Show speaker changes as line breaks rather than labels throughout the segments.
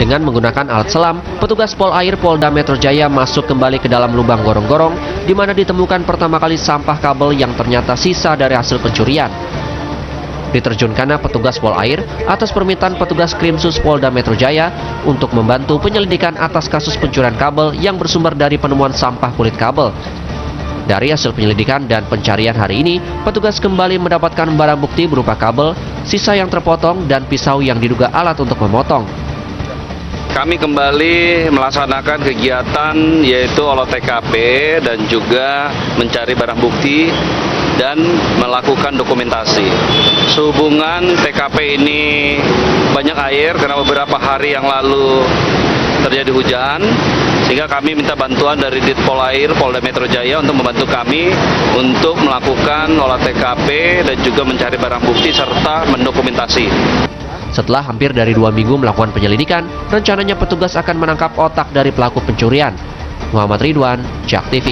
Dengan menggunakan alat selam, petugas Polair Polda Metro Jaya masuk kembali ke dalam lubang gorong-gorong di mana ditemukan pertama kali sampah kabel yang ternyata sisa dari hasil pencurian. Diterjunkannya petugas Polair atas permintaan petugas Krimsus Polda Metro Jaya untuk membantu penyelidikan atas kasus pencurian kabel yang bersumber dari penemuan sampah kulit kabel. Dari hasil penyelidikan dan pencarian hari ini, petugas kembali mendapatkan barang bukti berupa kabel, sisa yang terpotong, dan pisau yang diduga alat untuk memotong.
Kami kembali melaksanakan kegiatan yaitu olah TKP dan juga mencari barang bukti dan melakukan dokumentasi. Sehubungan TKP ini banyak air karena beberapa hari yang lalu terjadi hujan, sehingga kami minta bantuan dari Dit Polair Polda Metro Jaya untuk membantu kami untuk melakukan olah TKP dan juga mencari barang bukti serta mendokumentasi.
Setelah hampir dari 2 minggu melakukan penyelidikan, rencananya petugas akan menangkap otak dari pelaku pencurian. Muhammad Ridwan, JAK TV.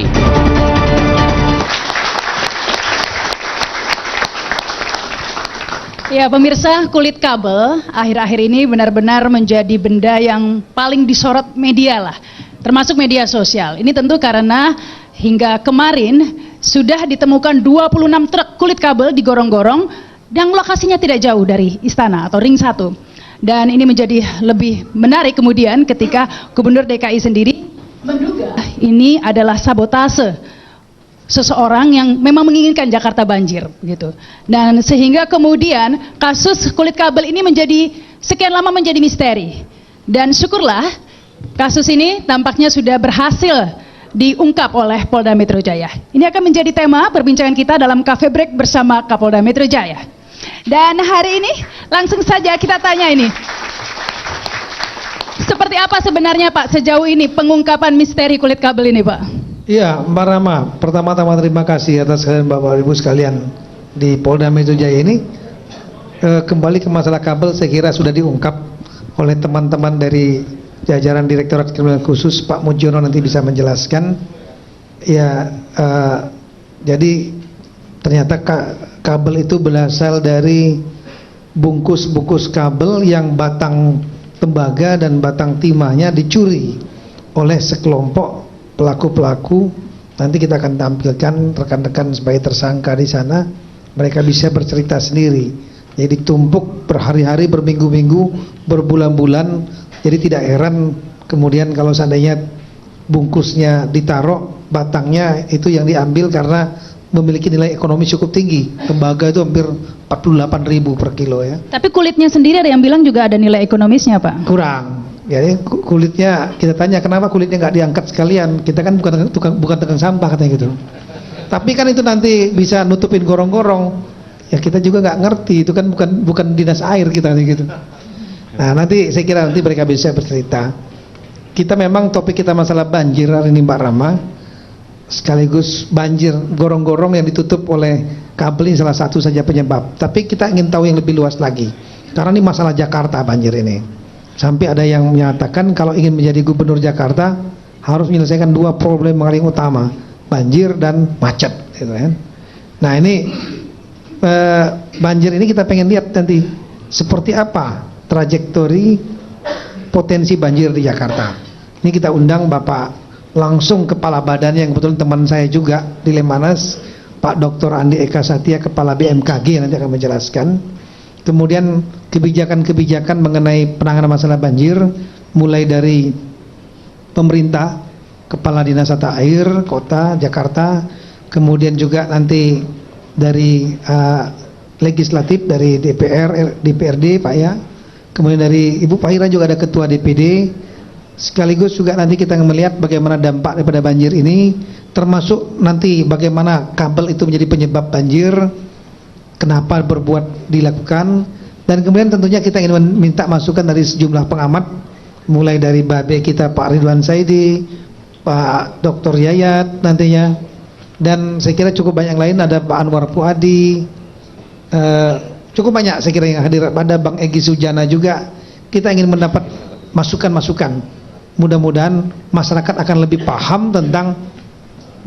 Ya pemirsa, kulit kabel akhir-akhir ini benar-benar menjadi benda yang paling disorot media lah, termasuk media sosial. Ini tentu karena hingga kemarin sudah ditemukan 26 truk kulit kabel di gorong-gorong yang lokasinya tidak jauh dari istana atau ring 1. Dan ini menjadi lebih menarik kemudian ketika Gubernur DKI sendiri menduga ini adalah sabotase seseorang yang memang menginginkan Jakarta banjir gitu. Dan sehingga kemudian kasus kulit kabel ini menjadi sekian lama menjadi misteri. Dan syukurlah kasus ini tampaknya sudah berhasil diungkap oleh Polda Metro Jaya. Ini akan menjadi tema perbincangan kita dalam Cafe Break bersama Kapolda Metro Jaya. Dan hari ini langsung saja kita tanya ini. Seperti apa sebenarnya Pak sejauh ini pengungkapan misteri kulit kabel ini Pak?
Iya, Mbak Rama, pertama-tama terima kasih atas kalian Bapak Ibu sekalian di Polda Metro Jaya ini. Kembali ke masalah kabel saya kira sudah diungkap oleh teman-teman dari jajaran Direktorat Kriminal Khusus. Pak Mujiono nanti bisa menjelaskan. Ya, jadi ternyata kabel itu berasal dari bungkus-bungkus kabel yang batang tembaga dan batang timahnya dicuri oleh sekelompok pelaku-pelaku. Nanti kita akan tampilkan rekan-rekan sebagai tersangka di sana. Mereka bisa bercerita sendiri. Jadi ditumpuk berhari-hari, berminggu-minggu, berbulan-bulan. Jadi tidak heran kemudian kalau seandainya bungkusnya ditaruh, batangnya itu yang diambil karena memiliki nilai ekonomi cukup tinggi. Tembaga itu hampir 48.000 per kilo ya.
Tapi kulitnya sendiri ada yang bilang juga ada nilai ekonomisnya Pak?
Kurang. Jadi kulitnya kita tanya kenapa kulitnya nggak diangkat sekalian? Kita kan bukan tukang sampah katanya gitu. Tapi kan itu nanti bisa nutupin gorong-gorong. Ya kita juga nggak ngerti. Itu kan bukan dinas air kita gitu. Nah nanti saya kira nanti mereka bisa bercerita. Kita memang topik kita masalah banjir hari ini Mbak Rama. Sekaligus banjir gorong-gorong yang ditutup oleh kabel ini salah satu saja penyebab. Tapi kita ingin tahu yang lebih luas lagi. Karena ini masalah Jakarta banjir ini. Sampai ada yang menyatakan kalau ingin menjadi gubernur Jakarta harus menyelesaikan 2 problem yang paling utama, banjir dan macet, gitu kan. Nah ini banjir ini kita pengen lihat nanti seperti apa trajektori potensi banjir di Jakarta. Ini kita undang Bapak langsung kepala badannya yang kebetulan teman saya juga di Lemanas, Pak Dr. Andi Eka Satya, kepala BMKG nanti akan menjelaskan. Kemudian kebijakan-kebijakan mengenai penanganan masalah banjir mulai dari pemerintah, kepala dinas tata air kota Jakarta, kemudian juga nanti dari legislatif dari DPR, DPRD Pak ya, kemudian dari Ibu Fahira juga ada ketua DPD. Sekaligus juga nanti kita melihat bagaimana dampak daripada banjir ini, termasuk nanti bagaimana kabel itu menjadi penyebab banjir, kenapa berbuat dilakukan, dan kemudian tentunya kita ingin meminta masukan dari sejumlah pengamat, mulai dari Babe kita Pak Ridwan Saidi, Pak Dr. Yayat nantinya, dan saya kira cukup banyak yang lain, ada Pak Anwar Fuadi, cukup banyak saya kira yang hadir, ada Bang Egy Sujana juga. Kita ingin mendapat masukan-masukan. Mudah-mudahan masyarakat akan lebih paham tentang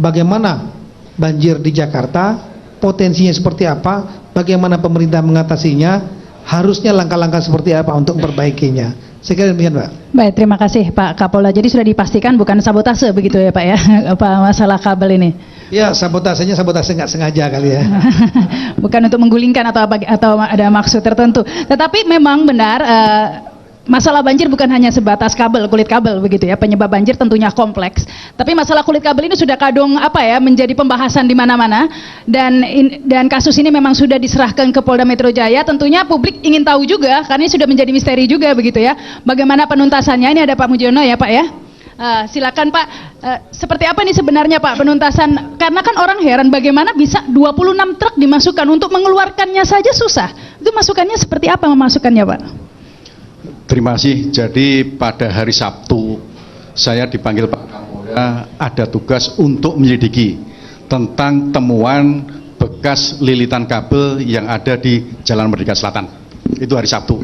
bagaimana banjir di Jakarta, potensinya seperti apa, bagaimana pemerintah mengatasinya, harusnya langkah-langkah seperti apa untuk memperbaikinya. Saya kira demikian, Pak.
Baik, terima kasih Pak Kapolda. Jadi sudah dipastikan bukan sabotase begitu ya Pak ya, apa masalah kabel ini?
Ya, sabotase nggak sengaja kali ya.
Bukan untuk menggulingkan atau ada maksud tertentu. Tetapi memang benar masalah banjir bukan hanya sebatas kabel, kulit kabel begitu ya. Penyebab banjir tentunya kompleks. Tapi masalah kulit kabel ini sudah kadung menjadi pembahasan di mana-mana, dan kasus ini memang sudah diserahkan ke Polda Metro Jaya. Tentunya publik ingin tahu juga karena ini sudah menjadi misteri juga begitu ya. Bagaimana penuntasannya? Ini ada Pak Mujiono ya Pak ya. Silakan Pak, seperti apa nih sebenarnya Pak penuntasan? Karena kan orang heran bagaimana bisa 26 truk dimasukkan, untuk mengeluarkannya saja susah. Itu masukannya seperti apa memasukkannya Pak?
Terima kasih. Jadi pada hari Sabtu saya dipanggil Pak Kapolda, ada tugas untuk menyelidiki tentang temuan bekas lilitan kabel yang ada di Jalan Merdeka Selatan. Itu hari Sabtu.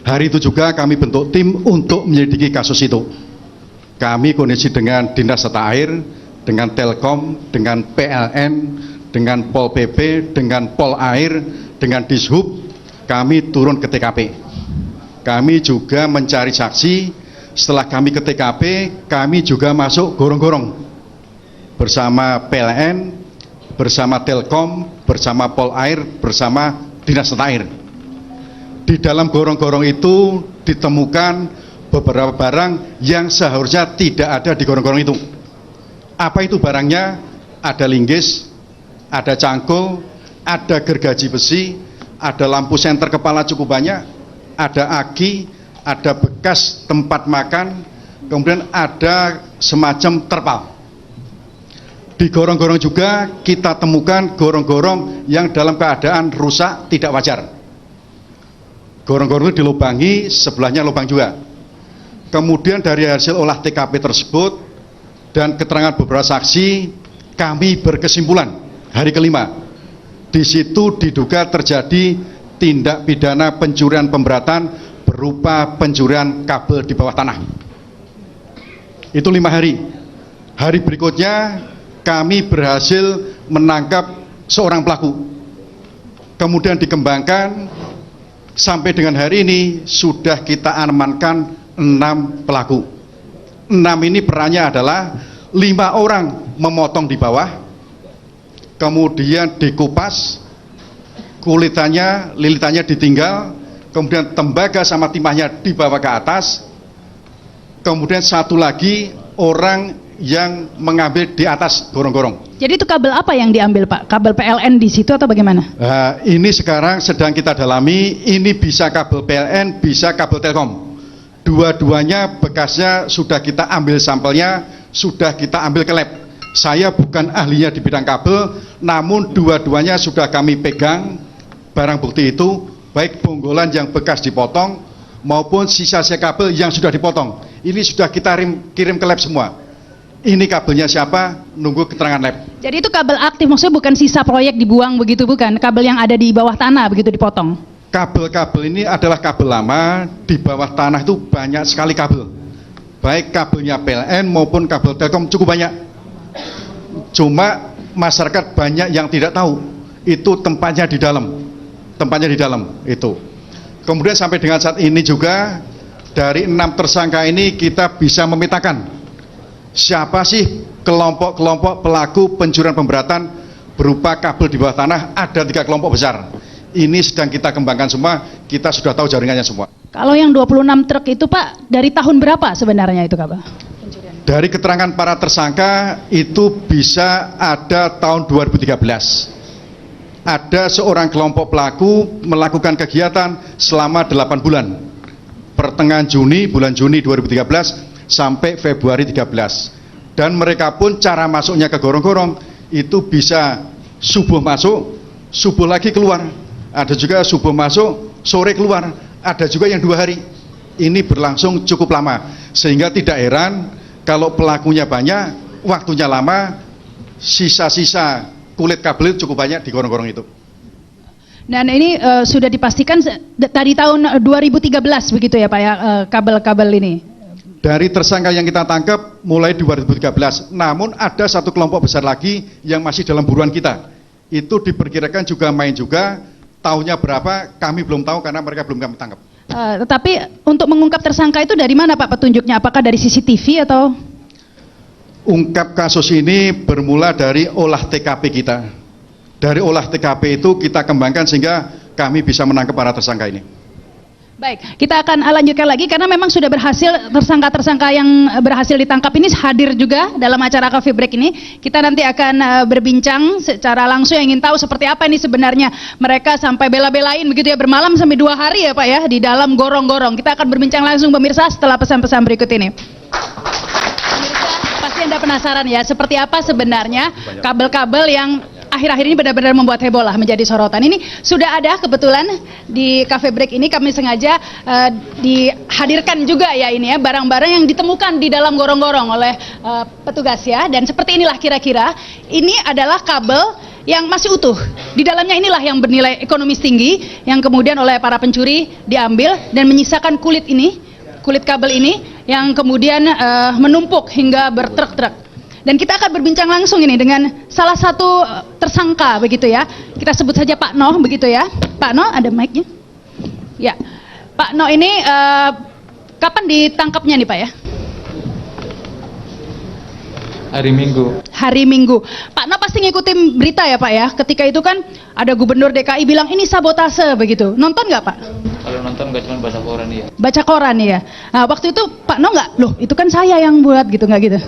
Hari itu juga kami bentuk tim untuk menyelidiki kasus itu. Kami koordinasi dengan Dinas Tata Air, dengan Telkom, dengan PLN, dengan Pol PP, dengan Pol Air, dengan Dishub. Kami turun ke TKP. Kami juga mencari saksi. Setelah kami ke TKP, kami juga masuk gorong-gorong bersama PLN, bersama Telkom, bersama Pol Air, bersama Dinas Tata Air. Di dalam gorong-gorong itu ditemukan beberapa barang yang seharusnya tidak ada di gorong-gorong itu. Apa itu barangnya? Ada linggis, ada cangkul, ada gergaji besi, ada lampu senter kepala cukup banyak, ada aki, ada bekas tempat makan, kemudian ada semacam terpal. Di gorong-gorong juga kita temukan gorong-gorong yang dalam keadaan rusak tidak wajar. Gorong-gorong itu dilubangi, sebelahnya lubang juga. Kemudian dari hasil olah TKP tersebut dan keterangan beberapa saksi, kami berkesimpulan hari kelima, di situ diduga terjadi tindak pidana pencurian pemberatan berupa pencurian kabel di bawah tanah. Itu 5 hari. Hari berikutnya kami berhasil menangkap seorang pelaku. Kemudian dikembangkan sampai dengan hari ini sudah kita amankan 6 pelaku. 6 ini perannya adalah 5 orang memotong di bawah, kemudian dikupas, lilitannya ditinggal, kemudian tembaga sama timahnya dibawa ke atas, kemudian satu lagi orang yang mengambil di atas gorong-gorong.
Jadi itu kabel apa yang diambil Pak? Kabel PLN di situ atau bagaimana?
Ini sekarang sedang kita dalami, ini bisa kabel PLN, bisa kabel Telkom. Dua-duanya bekasnya sudah kita ambil sampelnya, sudah kita ambil ke lab. Saya bukan ahlinya di bidang kabel, namun dua-duanya sudah kami pegang barang bukti itu, baik bonggolan yang bekas dipotong maupun sisa-sisa kabel yang sudah dipotong. Ini sudah kita kirim ke lab semua. Ini kabelnya siapa? Nunggu keterangan lab.
Jadi itu kabel aktif, maksudnya bukan sisa proyek dibuang begitu, bukan? Kabel yang ada di bawah tanah begitu dipotong?
Kabel-kabel ini adalah kabel lama, di bawah tanah itu banyak sekali kabel. Baik kabelnya PLN maupun kabel Telkom cukup banyak. Cuma masyarakat banyak yang tidak tahu, itu tempatnya di dalam. Tempatnya di dalam itu. Kemudian sampai dengan saat ini juga, dari 6 tersangka ini kita bisa memetakan siapa sih kelompok-kelompok pelaku pencurian pemberatan berupa kabel di bawah tanah. Ada 3 kelompok besar. Ini sedang kita kembangkan semua, kita sudah tahu jaringannya semua.
Kalau yang 26 truk itu Pak, dari tahun berapa sebenarnya itu kabel?
Dari keterangan para tersangka itu bisa ada tahun 2013. Ada seorang kelompok pelaku melakukan kegiatan selama 8 bulan. Pertengahan bulan Juni 2013 sampai Februari 13. Dan mereka pun cara masuknya ke gorong-gorong itu bisa subuh masuk, subuh lagi keluar. Ada juga subuh masuk, sore keluar. Ada juga yang 2 hari. Ini berlangsung cukup lama, sehingga tidak heran kalau pelakunya banyak, waktunya lama, sisa-sisa kulit kabel cukup banyak di gorong-gorong itu.
Dan ini sudah dipastikan dari tahun 2013 begitu ya Pak ya, kabel-kabel ini?
Dari tersangka yang kita tangkap mulai 2013, namun ada satu kelompok besar lagi yang masih dalam buruan kita. Itu diperkirakan juga main juga. Tahunnya berapa kami belum tahu karena mereka belum kami tangkap.
Tetapi untuk mengungkap tersangka itu dari mana Pak petunjuknya? Apakah dari CCTV atau?
Ungkap kasus ini bermula dari olah TKP kita. Dari olah TKP itu kita kembangkan sehingga kami bisa menangkap para tersangka ini.
Baik, kita akan lanjutkan lagi karena memang sudah berhasil tersangka-tersangka yang berhasil ditangkap ini hadir juga dalam acara Coffee Break ini. Kita nanti akan berbincang secara langsung yang ingin tahu seperti apa ini sebenarnya mereka sampai bela-belain begitu ya, bermalam sampai 2 hari ya Pak ya di dalam gorong-gorong. Kita akan berbincang langsung pemirsa setelah pesan-pesan berikut ini. Pemirsa, pasti Anda penasaran ya seperti apa sebenarnya kabel-kabel yang akhir-akhir ini benar-benar membuat heboh lah, menjadi sorotan. Ini sudah ada kebetulan di Cafe Break ini kami sengaja dihadirkan juga ya ini ya barang-barang yang ditemukan di dalam gorong-gorong oleh petugas ya, dan seperti inilah kira-kira ini adalah kabel yang masih utuh. Di dalamnya inilah yang bernilai ekonomis tinggi yang kemudian oleh para pencuri diambil dan menyisakan kulit kabel ini yang kemudian menumpuk hingga bertruk-truk. Dan kita akan berbincang langsung ini dengan salah satu tersangka begitu ya. Kita sebut saja Pak Noh begitu ya. Pak Noh, ada mic-nya? Ya. Pak Noh ini kapan ditangkapnya nih Pak ya?
Hari Minggu.
Hari Minggu. Pak Noh pasti ngikutin berita ya Pak ya. Ketika itu kan ada Gubernur DKI bilang ini sabotase begitu. Nonton nggak Pak?
Kalau nonton nggak cuma baca koran ya.
Baca koran ya. Nah, waktu itu Pak Noh nggak, loh itu kan saya yang buat gitu, nggak gitu?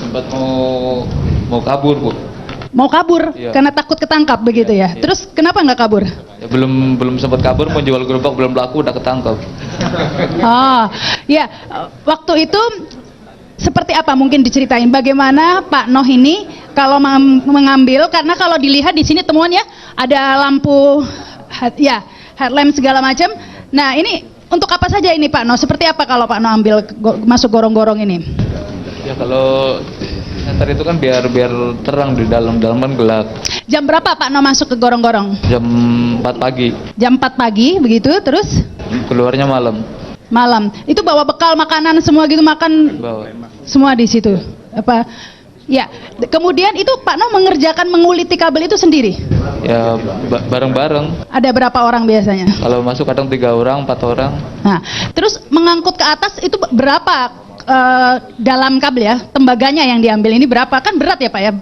Sempat mau kabur Bu.
Mau kabur
Iya.
karena takut ketangkap begitu ya.
Iya.
Terus kenapa nggak kabur?
Ya, belum sempat kabur, mau jual gerobak belum laku udah ketangkap.
Oh, ya. Waktu itu seperti apa mungkin diceritain bagaimana Pak Noh ini kalau mengambil, karena kalau dilihat di sini temuan ya ada lampu headlamp segala macam. Nah, ini untuk apa saja ini Pak Noh? Seperti apa kalau Pak Noh ambil masuk gorong-gorong ini?
Ya kalau senter itu kan biar terang di dalam kan gelap.
Jam berapa Pak Noh masuk ke gorong-gorong?
Jam 4 pagi.
Jam 4 pagi begitu, terus
Keluarnya malam.
malam. Itu bawa bekal makanan semua gitu, makan
Bawa.
semua di situ. Apa? Ya. Kemudian itu Pak Noh mengerjakan menguliti kabel itu sendiri.
Ya bareng-bareng.
Ada berapa orang biasanya?
Kalau masuk kadang 3 orang, 4 orang.
Nah, terus mengangkut ke atas itu berapa dalam kabel ya? Tembaganya yang diambil ini berapa? Kan berat ya Pak ya?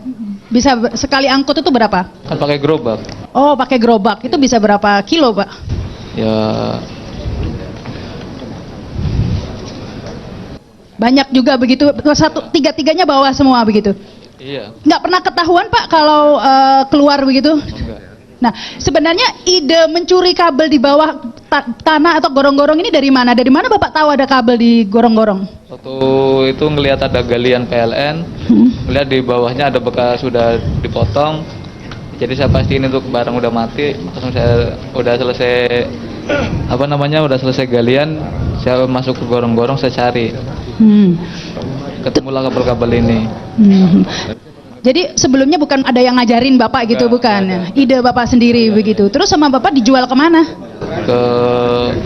Bisa sekali angkut itu berapa?
Kan pakai gerobak.
Oh, pakai gerobak. Itu bisa berapa kilo Pak?
Ya
Banyak juga begitu. Tiga-tiganya bawa semua begitu.
iya.
Nggak pernah ketahuan Pak kalau keluar begitu?
Enggak.
Nah, sebenarnya ide mencuri kabel di bawah tanah atau gorong-gorong ini dari mana? Dari mana Bapak tahu ada kabel di gorong-gorong?
Waktu itu ngelihat ada galian PLN, ngelihat di bawahnya ada bekas sudah dipotong. Jadi saya pastiin itu barang udah mati, langsung saya udah selesai udah selesai galian, saya masuk ke gorong-gorong, saya cari. Ketemulah kabel-kabel ini.
Jadi sebelumnya bukan ada yang ngajarin Bapak gitu, bukan? Ide Bapak sendiri begitu. Terus sama Bapak dijual kemana?
Ke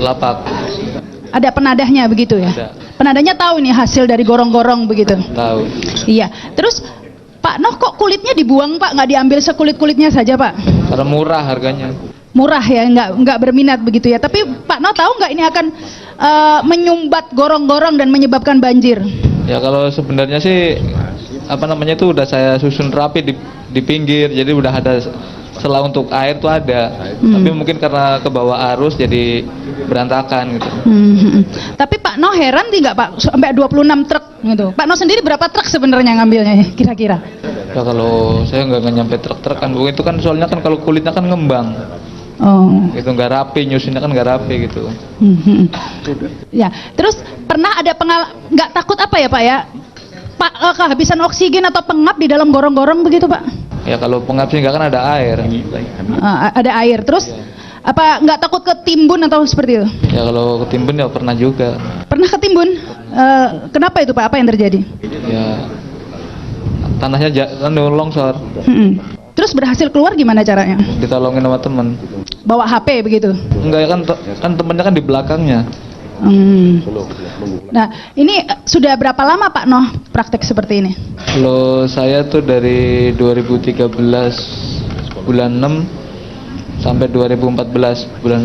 lapak.
Ada penadahnya begitu ya?
Ada.
Penadahnya tahu nih hasil dari gorong-gorong begitu?
Tahu.
Iya. Terus Pak Noh kok kulitnya dibuang Pak? Nggak diambil sekulit-kulitnya saja Pak?
Karena murah harganya.
Murah ya, nggak berminat begitu ya. Tapi Pak Noh tahu nggak ini akan menyumbat gorong-gorong dan menyebabkan banjir?
Ya kalau sebenarnya sih itu udah saya susun rapi di pinggir, jadi udah ada selah untuk air tuh ada. Tapi mungkin karena ke bawah arus jadi berantakan gitu.
Tapi Pak Noh heran nggak Pak sampai 26 truk gitu. Pak Noh sendiri berapa truk sebenarnya ngambilnya kira-kira?
Ya kalau saya nggak nyampe truk-truk kan, itu kan soalnya kan kalau kulitnya kan ngembang.
Oh.
Gitu nggak rapi, nyusunnya kan nggak rapi gitu.
Ya, terus pernah ada nggak takut apa ya Pak ya? Pak kehabisan oksigen atau pengap di dalam gorong-gorong begitu Pak?
Ya kalau pengap sih nggak kan ada air.
Ada air. Terus apa nggak takut ketimbun atau seperti itu?
Ya kalau ketimbun ya pernah juga.
Pernah ketimbun? Kenapa itu Pak? Apa yang terjadi?
Ya tanahnya longsor.
Terus berhasil keluar gimana caranya?
Ditolongin sama temen.
Bawa HP begitu?
Enggak kan temennya kan di belakangnya.
Nah, ini sudah berapa lama Pak Noh praktek seperti ini?
Kalau saya tuh dari 2013 bulan 6 sampai 2014 bulan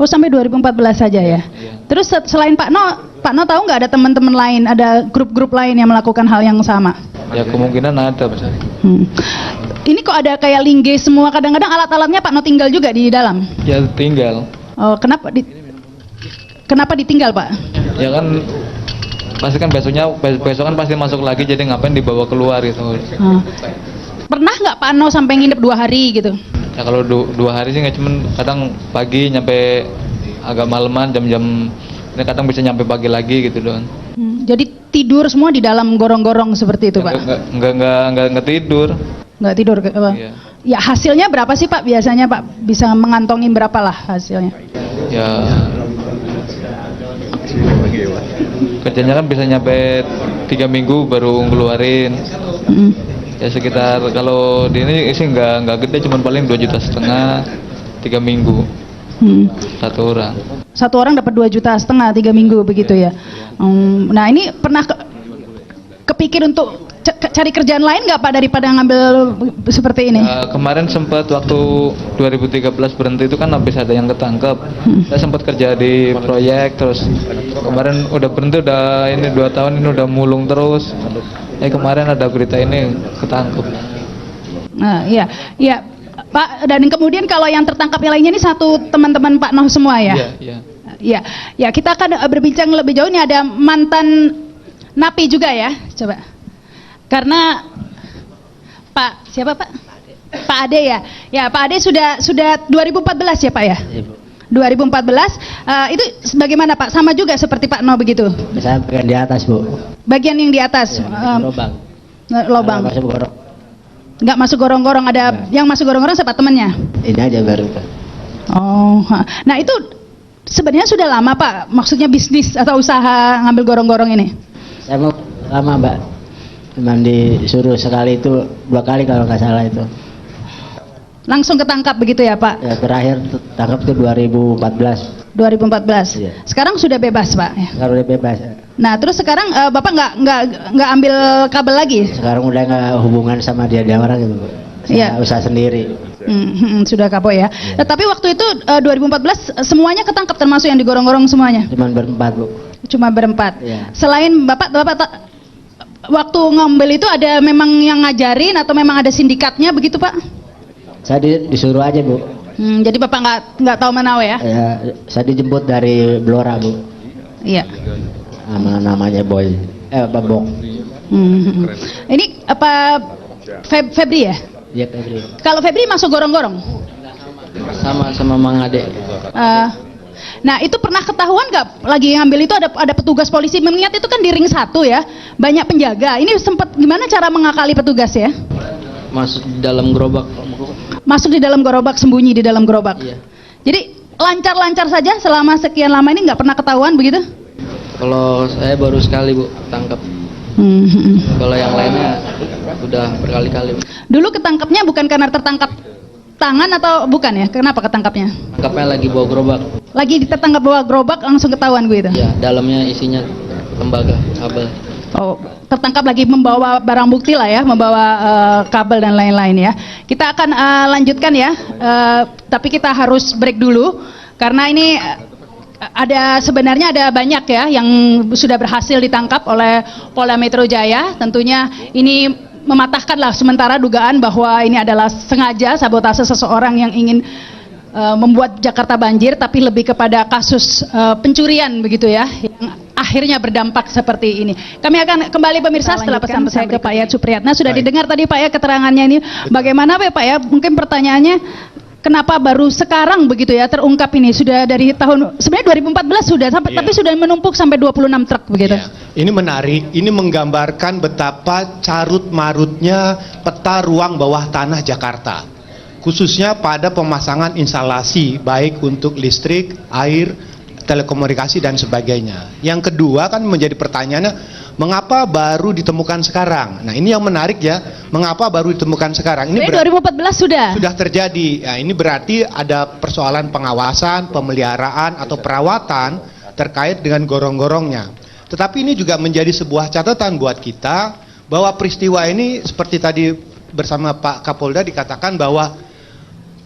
Oh, sampai 2014 saja ya. Terus selain Pak No tahu nggak ada teman-teman lain, ada grup-grup lain yang melakukan hal yang sama?
Ya kemungkinan ada besar.
Ini kok ada kayak linggih semua, kadang-kadang alat-alatnya Pak No tinggal juga di dalam.
Ya tinggal.
Oh, kenapa ditinggal Pak?
Ya kan pasti kan besok kan pasti masuk lagi, jadi ngapain dibawa keluar gitu.
Pernah nggak Pak No sampai nginep 2 hari gitu?
Ya kalau 2 hari sih nggak, cuman kadang pagi nyampe agak maleman, jam-jam ini kadang bisa nyampe pagi lagi gitu doang.
Jadi tidur semua di dalam gorong-gorong seperti itu Pak?
Nggak tidur.
Nggak tidur?
Iya.
Ya hasilnya berapa sih Pak biasanya Pak? Bisa mengantongi berapa lah hasilnya?
Ya kerjanya kan bisa nyampe 3 minggu baru ngeluarin. Ya sekitar, kalau di ini sih nggak gede, cuman paling 2,5 juta 3 minggu. Satu orang dapat 2,5 juta 3 minggu begitu ya. Nah ini pernah kepikir untuk cari kerjaan lain nggak Pak daripada ngambil seperti ini? Kemarin sempat waktu 2013 berhenti itu kan habis ada yang ketangkep. Saya sempat kerja di proyek, terus kemarin udah berhenti, udah ini 2 tahun ini udah mulung terus. Kemarin ada berita ini ketangkep.
Nah, iya Pak, dan kemudian kalau yang tertangkap yang lainnya ini satu teman-teman Pak Noh semua ya? Iya. Ya, kita akan berbincang lebih jauh. Ini ada mantan napi juga ya, coba. Karena Pak siapa Pak? Pak Ade ya. Ya Pak Ade sudah 2014 ya Pak ya? 2014 itu bagaimana Pak? Sama juga seperti Pak No begitu?
Saya bagian di atas Bu.
Bagian yang di atas? Lobang.
Masuk gorong.
Nggak masuk gorong-gorong, ada yang masuk gorong-gorong siapa temannya?
Ini aja baru.
Oh, nah itu sebenarnya sudah lama Pak, maksudnya bisnis atau usaha ngambil gorong-gorong ini?
Saya mau lama Mbak, cuman disuruh sekali itu 2 kali kalau nggak salah itu.
Langsung ketangkap begitu ya Pak?
Ya, terakhir tangkap itu 2014.
2014.
Iya.
Sekarang sudah bebas Pak? Ya?
Sekarang udah bebas.
Nah terus sekarang Bapak nggak ambil kabel lagi?
Sekarang udah nggak hubungan sama dia orang gitu Bu. Saya usaha sendiri.
Sudah kapok ya. Nah, tapi waktu itu 2014 semuanya ketangkap termasuk yang digorong-gorong semuanya?
Cuman berempat Bu.
Cuma berempat.
Iya.
Selain Bapak waktu ngambil itu ada memang yang ngajarin atau memang ada sindikatnya begitu Pak?
Saya disuruh aja Bu.
Jadi Bapak nggak tahu menawe ya?
Ya, saya dijemput dari Blora Bu.
Iya.
Namanya Boy. Babok.
Ini apa Febri ya?
Iya Febri.
Kalau Febri masuk gorong-gorong?
Sama Mang Ade.
Nah itu pernah ketahuan nggak lagi ngambil itu ada petugas polisi, mengingat itu kan di ring 1 ya, banyak penjaga. Ini sempat gimana cara mengakali petugas ya?
Masuk di dalam gerobak.
Masuk di dalam gerobak, sembunyi di dalam gerobak.
Iya.
Jadi lancar-lancar saja selama sekian lama ini, nggak pernah ketahuan begitu?
Kalau saya baru sekali Bu tangkap. Kalau yang lainnya udah berkali-kali.
Dulu ketangkapnya bukan karena tertangkap tangan atau bukan ya? Kenapa ketangkapnya?
Tangkapnya lagi bawa gerobak.
Lagi tertangkap bawa gerobak langsung ketahuan gitu?
Ya, dalamnya isinya tembaga, kabel.
Oh, tertangkap lagi membawa barang bukti lah ya, membawa kabel dan lain-lain ya. Kita akan lanjutkan ya, tapi kita harus break dulu karena ini sebenarnya ada banyak ya yang sudah berhasil ditangkap oleh Polda Metro Jaya. Tentunya ini mematahkanlah sementara dugaan bahwa ini adalah sengaja sabotase seseorang yang ingin membuat Jakarta banjir, tapi lebih kepada kasus pencurian begitu ya, yang akhirnya berdampak seperti ini. Kami akan kembali pemirsa setelah pesan-pesan ke Pak Yayat Supriyatna. Sudah didengar tadi Pak ya keterangannya ini. Bagaimana Pak ya? Mungkin pertanyaannya, kenapa baru sekarang begitu ya terungkap ini? Sudah dari tahun sebenarnya 2014 sudah sampai, tapi sudah menumpuk sampai 26 truk begitu.
Ini menarik, ini menggambarkan betapa carut marutnya peta ruang bawah tanah Jakarta, khususnya pada pemasangan instalasi baik untuk listrik, air, telekomunikasi dan sebagainya. Yang kedua kan menjadi pertanyaannya, mengapa baru ditemukan sekarang? Nah ini yang menarik ya, mengapa baru ditemukan sekarang? Ini
2014
sudah terjadi. Nah, ini berarti ada persoalan pengawasan, pemeliharaan atau perawatan terkait dengan gorong-gorongnya. Tetapi ini juga menjadi sebuah catatan buat kita bahwa peristiwa ini seperti tadi bersama Pak Kapolda dikatakan bahwa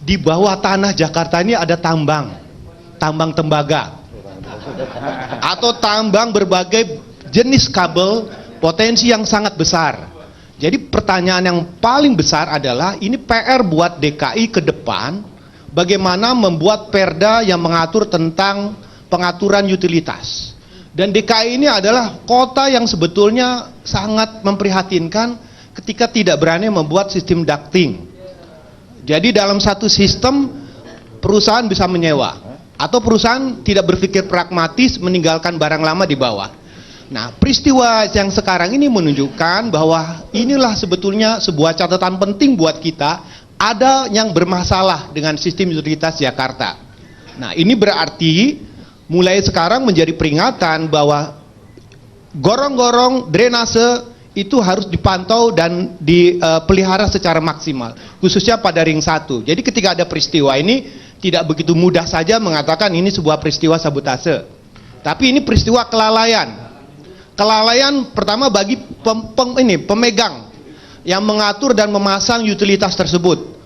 di bawah tanah Jakarta ini ada tambang. tambang tembaga atau tambang berbagai jenis kabel potensi yang sangat besar. Jadi pertanyaan yang paling besar adalah ini PR buat DKI ke depan, bagaimana membuat perda yang mengatur tentang pengaturan utilitas. Dan DKI ini adalah kota yang sebetulnya sangat memprihatinkan ketika tidak berani membuat sistem ducting. Jadi dalam satu sistem perusahaan bisa menyewa atau perusahaan tidak berpikir pragmatis meninggalkan barang lama di bawah. Nah, peristiwa yang sekarang ini menunjukkan bahwa inilah sebetulnya sebuah catatan penting buat kita, ada yang bermasalah dengan sistem utilitas Jakarta. Nah, ini berarti mulai sekarang menjadi peringatan bahwa gorong-gorong drainase itu harus dipantau dan dipelihara secara maksimal, khususnya pada ring 1. Jadi ketika ada peristiwa ini, tidak begitu mudah saja mengatakan ini sebuah peristiwa sabotase. Tapi ini peristiwa kelalaian. Kelalaian pertama bagi pemegang yang mengatur dan memasang utilitas tersebut.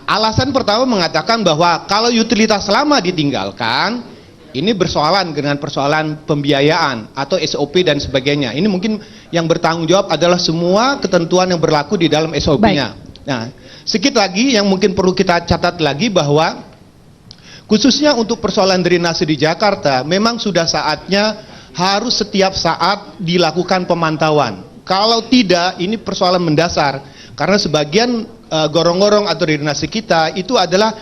Alasan pertama mengatakan bahwa kalau utilitas lama ditinggalkan, ini bersoalan dengan persoalan pembiayaan atau SOP dan sebagainya. Ini mungkin yang bertanggung jawab adalah semua ketentuan yang berlaku di dalam SOP-nya. Nah, sedikit lagi yang mungkin perlu kita catat lagi bahwa khususnya untuk persoalan drainase di Jakarta, memang sudah saatnya harus setiap saat dilakukan pemantauan. Kalau tidak, ini persoalan mendasar. Karena sebagian gorong-gorong atau drainase kita itu adalah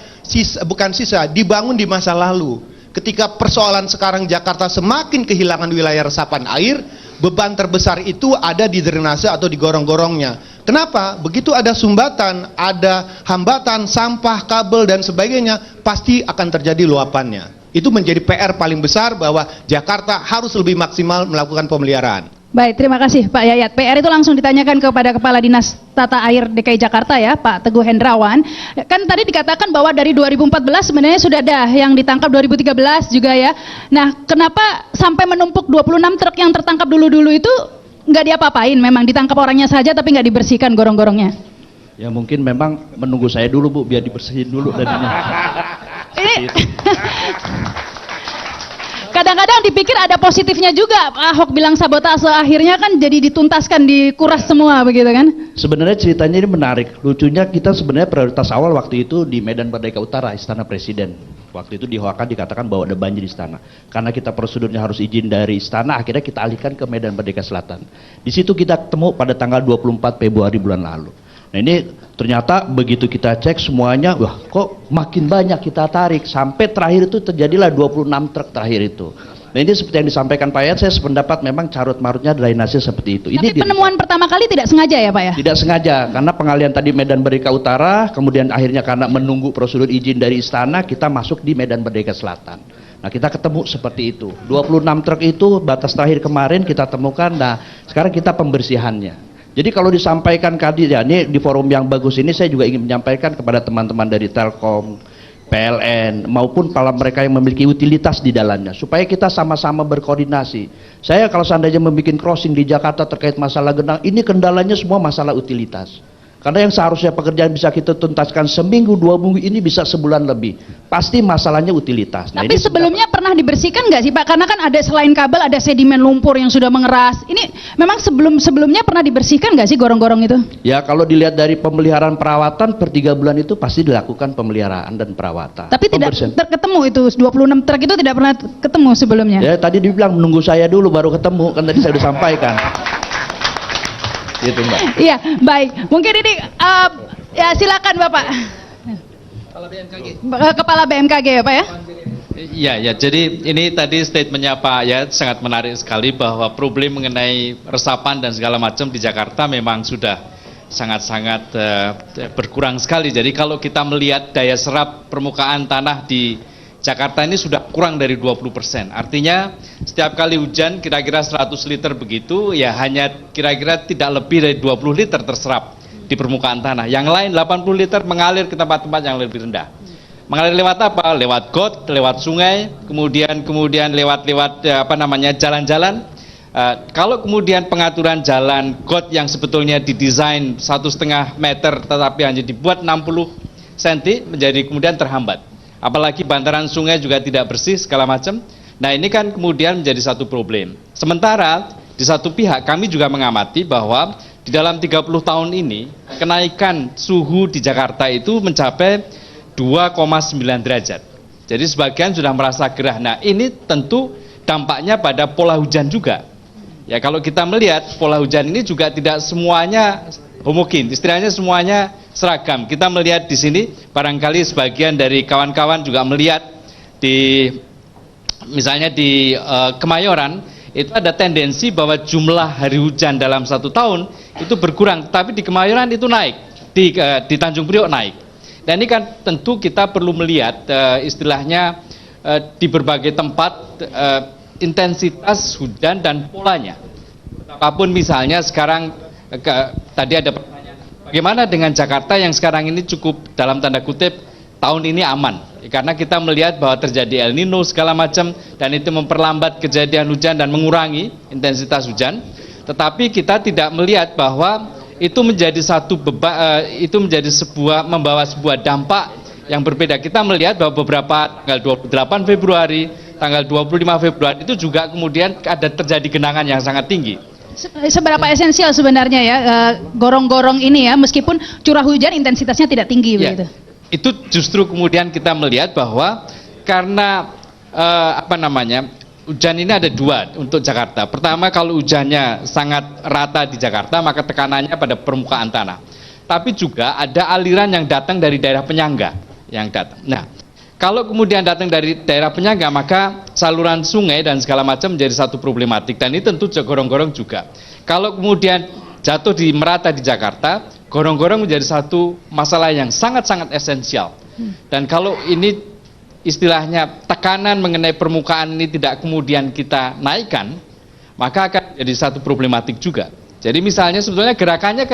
dibangun di masa lalu. Ketika persoalan sekarang Jakarta semakin kehilangan wilayah resapan air, beban terbesar itu ada di drainase atau di gorong-gorongnya. Kenapa? Begitu ada sumbatan, ada hambatan, sampah, kabel dan sebagainya, pasti akan terjadi luapannya. Itu menjadi PR paling besar bahwa Jakarta harus lebih maksimal melakukan pemeliharaan.
Baik, terima kasih Pak Yayat. PR itu langsung ditanyakan kepada Kepala Dinas Tata Air DKI Jakarta ya, Pak Teguh Hendrawan. Kan tadi dikatakan bahwa dari 2014 sebenarnya sudah ada yang ditangkap 2013 juga ya. Nah, kenapa sampai menumpuk 26 truk yang tertangkap dulu-dulu itu nggak diapa-apain? Memang ditangkap orangnya saja tapi nggak dibersihkan gorong-gorongnya.
Ya mungkin memang menunggu saya dulu Bu, biar dibersihin dulu tadinya.
Ini kadang-kadang dipikir ada positifnya juga. Ahok bilang sabotase, akhirnya kan jadi dituntaskan, dikuras semua begitu kan?
Sebenarnya ceritanya ini menarik. Lucunya kita sebenarnya prioritas awal waktu itu di Medan Merdeka Utara, Istana Presiden. Waktu itu di Hoakan dikatakan bahwa ada banjir di istana. Karena kita prosedurnya harus izin dari istana, akhirnya kita alihkan ke Medan Merdeka Selatan. Di situ kita ketemu pada tanggal 24 Februari bulan lalu. Nah ini ternyata begitu kita cek semuanya, wah kok makin banyak kita tarik, sampai terakhir itu terjadilah 26 truk terakhir itu. Nah ini seperti yang disampaikan Pak Yayat, saya sependapat memang carut marutnya drainase seperti itu.
Tapi penemuan pertama kali tidak sengaja ya Pak ya?
Tidak sengaja, karena pengalian tadi Medan Merdeka Utara, kemudian akhirnya karena menunggu prosedur izin dari istana, kita masuk di Medan Merdeka Selatan. Nah kita ketemu seperti itu, 26 truk itu batas terakhir kemarin kita temukan, nah sekarang kita pembersihannya. Jadi kalau disampaikan tadi ya, ini di forum yang bagus ini saya juga ingin menyampaikan kepada teman-teman dari Telkom, PLN maupun para mereka yang memiliki utilitas di dalamnya supaya kita sama-sama berkoordinasi. Saya kalau seandainya membuat crossing di Jakarta terkait masalah genang, ini kendalanya semua masalah utilitas. Karena yang seharusnya pekerjaan bisa kita tuntaskan seminggu, 2 minggu, ini bisa sebulan lebih. Pasti masalahnya utilitas. Nah,
tapi sebelumnya pernah dibersihkan nggak sih Pak? Karena kan ada selain kabel ada sedimen lumpur yang sudah mengeras. Ini memang sebelumnya pernah dibersihkan nggak sih gorong-gorong itu?
Ya kalau dilihat dari pemeliharaan perawatan per 3 bulan itu pasti dilakukan pemeliharaan dan perawatan.
Tapi tidak ketemu itu 26 truk itu tidak pernah ketemu sebelumnya.
Ya tadi dibilang menunggu saya dulu baru ketemu, kan tadi saya sudah sampaikan. Gitu Mbak.
Iya, baik. Mungkin ini ya silakan Bapak. Kepala BMKG ya Pak ya.
Ya, jadi ini tadi statementnya Pak ya sangat menarik sekali bahwa problem mengenai resapan dan segala macam di Jakarta memang sudah sangat-sangat berkurang sekali. Jadi kalau kita melihat daya serap permukaan tanah di Jakarta ini sudah kurang dari 20%. Artinya setiap kali hujan kira-kira 100 liter begitu, ya hanya kira-kira tidak lebih dari 20 liter terserap di permukaan tanah. Yang lain 80 liter mengalir ke tempat-tempat yang lebih rendah. Mengalir lewat apa? Lewat got, lewat sungai, kemudian lewat jalan-jalan. Kalau kemudian pengaturan jalan got yang sebetulnya didesain 1,5 meter tetapi hanya dibuat 60 cm menjadi kemudian terhambat. apalagi bantaran sungai juga tidak bersih segala macam. Nah ini kan kemudian menjadi satu problem. Sementara di satu pihak kami juga mengamati bahwa di dalam 30 tahun ini kenaikan suhu di Jakarta itu mencapai 2,9 derajat. Jadi sebagian sudah merasa gerah. Nah ini tentu dampaknya pada pola hujan juga. Ya kalau kita melihat pola hujan ini juga tidak semuanya homogen, istilahnya semuanya seragam. Kita melihat di sini barangkali sebagian dari kawan-kawan juga melihat di misalnya di Kemayoran itu ada tendensi bahwa jumlah hari hujan dalam 1 tahun itu berkurang, tapi di Kemayoran itu naik, di Tanjung Priok naik. Dan ini kan tentu kita perlu melihat istilahnya di berbagai tempat intensitas hujan dan polanya. Apapun misalnya sekarang tadi ada pertanyaan, bagaimana dengan Jakarta yang sekarang ini cukup dalam tanda kutip tahun ini aman, karena kita melihat bahwa terjadi El Nino segala macam dan itu memperlambat kejadian hujan dan mengurangi intensitas hujan. Tetapi kita tidak melihat bahwa itu menjadi membawa sebuah dampak yang berbeda. Kita melihat bahwa beberapa tanggal 28 Februari, tanggal 25 Februari itu juga kemudian ada terjadi genangan yang sangat tinggi.
Seberapa esensial sebenarnya ya gorong-gorong ini ya, meskipun curah hujan intensitasnya tidak tinggi begitu.
Itu justru kemudian kita melihat bahwa karena hujan ini ada dua untuk Jakarta. Pertama, kalau hujannya sangat rata di Jakarta maka tekanannya pada permukaan tanah. Tapi juga ada aliran yang datang dari daerah penyangga yang datang. Nah, kalau kemudian datang dari daerah penyangga maka saluran sungai dan segala macam menjadi satu problematik, dan ini tentu gorong-gorong juga. Kalau kemudian jatuh di merata di Jakarta, gorong-gorong menjadi satu masalah yang sangat-sangat esensial. Dan kalau ini istilahnya tekanan mengenai permukaan ini tidak kemudian kita naikkan, maka akan jadi satu problematik juga. Jadi misalnya sebetulnya gerakannya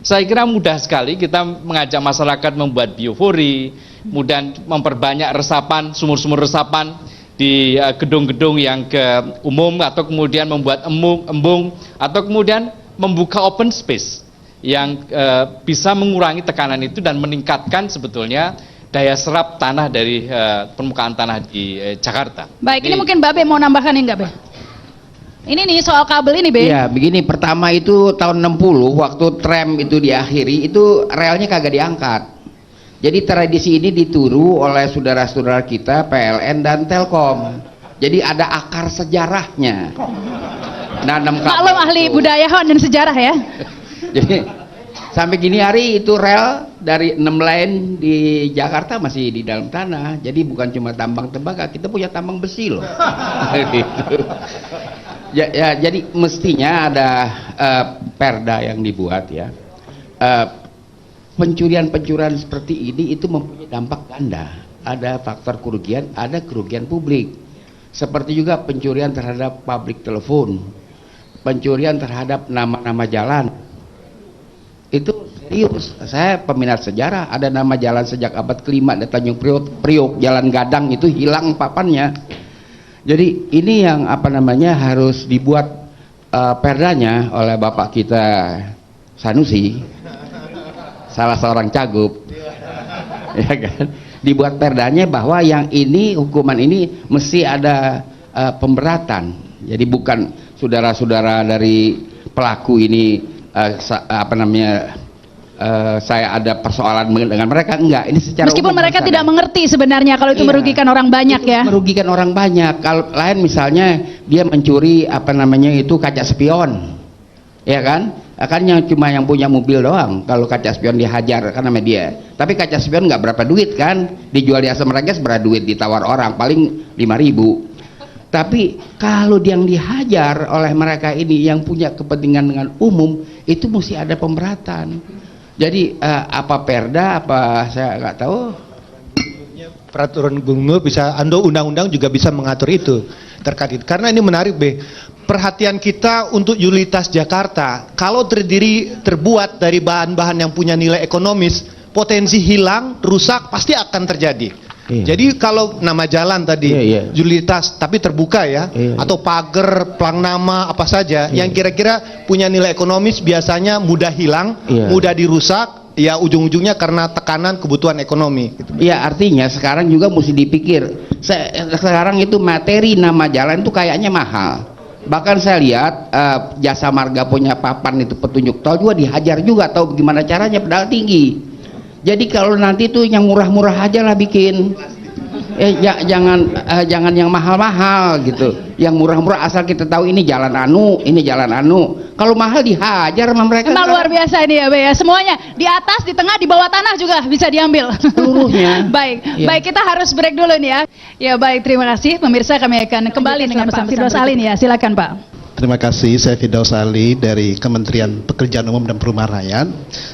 saya kira mudah sekali, kita mengajak masyarakat membuat biofori, kemudian memperbanyak resapan, sumur-sumur resapan di gedung-gedung yang umum, atau kemudian membuat embung, atau kemudian membuka open space yang bisa mengurangi tekanan itu dan meningkatkan sebetulnya daya serap tanah dari permukaan tanah di Jakarta.
Baik, ini mungkin Mbak Be mau nambahkan ini enggak, Be? Ini nih soal kabel ini, Be.
Ya, begini, pertama itu tahun 60 waktu tram itu diakhiri, itu relnya kagak diangkat. Jadi tradisi ini dituru oleh saudara-saudara kita PLN dan Telkom. Jadi ada akar sejarahnya. Nanam kabel.
Maklum ahli budayawan dan sejarah ya.
Jadi sampai gini hari itu rel dari 6 lane di Jakarta masih di dalam tanah. Jadi bukan cuma tambang tembaga, kita punya tambang besi loh. Ya, jadi mestinya ada perda yang dibuat ya. Pencurian-pencurian seperti ini itu mempunyai dampak ganda. Ada faktor kerugian, ada kerugian publik. Seperti juga pencurian terhadap public telepon, pencurian terhadap nama-nama jalan. Itu serius. Saya peminat sejarah, ada nama jalan sejak abad ke-5 di Tanjung Priok, Jalan Gadang itu hilang papannya. Jadi ini yang harus dibuat perdanya oleh Bapak kita Sanusi, salah seorang cagup, ya kan? Dibuat perdanya bahwa yang ini, hukuman ini mesti ada pemberatan. Jadi bukan saudara-saudara dari pelaku ini saya ada persoalan dengan mereka, enggak. Ini secara
meskipun
umum
mereka
masalah.
tidak mengerti sebenarnya kalau itu merugikan orang banyak ya.
Merugikan orang banyak. Kalau lain misalnya dia mencuri itu kaca spion, ya kan? Kan yang cuma yang punya mobil doang. Kalau kaca spion dihajar kan sama dia. Tapi kaca spion nggak berapa duit kan? Dijual di Asam Reges berapa duit, ditawar orang paling 5.000. Tapi kalau yang dihajar oleh mereka ini yang punya kepentingan dengan umum, itu mesti ada pemberatan. Jadi apa perda, apa saya nggak tahu.
Peraturan gubernur bisa, undang-undang juga bisa mengatur itu terkait itu. Karena ini menarik, Be. Perhatian kita untuk utilitas Jakarta, kalau terbuat dari bahan-bahan yang punya nilai ekonomis, potensi hilang, rusak pasti akan terjadi. Jadi kalau nama jalan tadi utilitas tapi terbuka ya, atau pagar, plang nama apa saja yang kira-kira punya nilai ekonomis biasanya mudah hilang, mudah dirusak, ya ujung-ujungnya karena tekanan kebutuhan ekonomi. Gitu.
Ya artinya sekarang juga mesti dipikir. Sekarang itu materi nama jalan itu kayaknya mahal. Bahkan saya lihat Jasa Marga punya papan itu petunjuk tol juga dihajar juga, tahu gimana caranya pedal tinggi. Jadi kalau nanti tuh yang murah-murah aja lah bikin. Jangan yang mahal-mahal gitu. Yang murah-murah asal kita tahu ini jalan anu, ini jalan anu. Kalau mahal dihajar sama mereka.
Memang luar biasa ini ya, Be ya. Semuanya di atas, di tengah, di bawah tanah juga bisa diambil.
Seluruhnya.
Baik,
Ya.
baik kita harus break dulu nih ya. Ya baik, terima kasih pemirsa, kami akan kembali dengan Pak Firdaus Ali nih ya. Silakan Pak.
Terima kasih, saya Firdaus Ali dari Kementerian Pekerjaan Umum dan Perumahan Rakyat.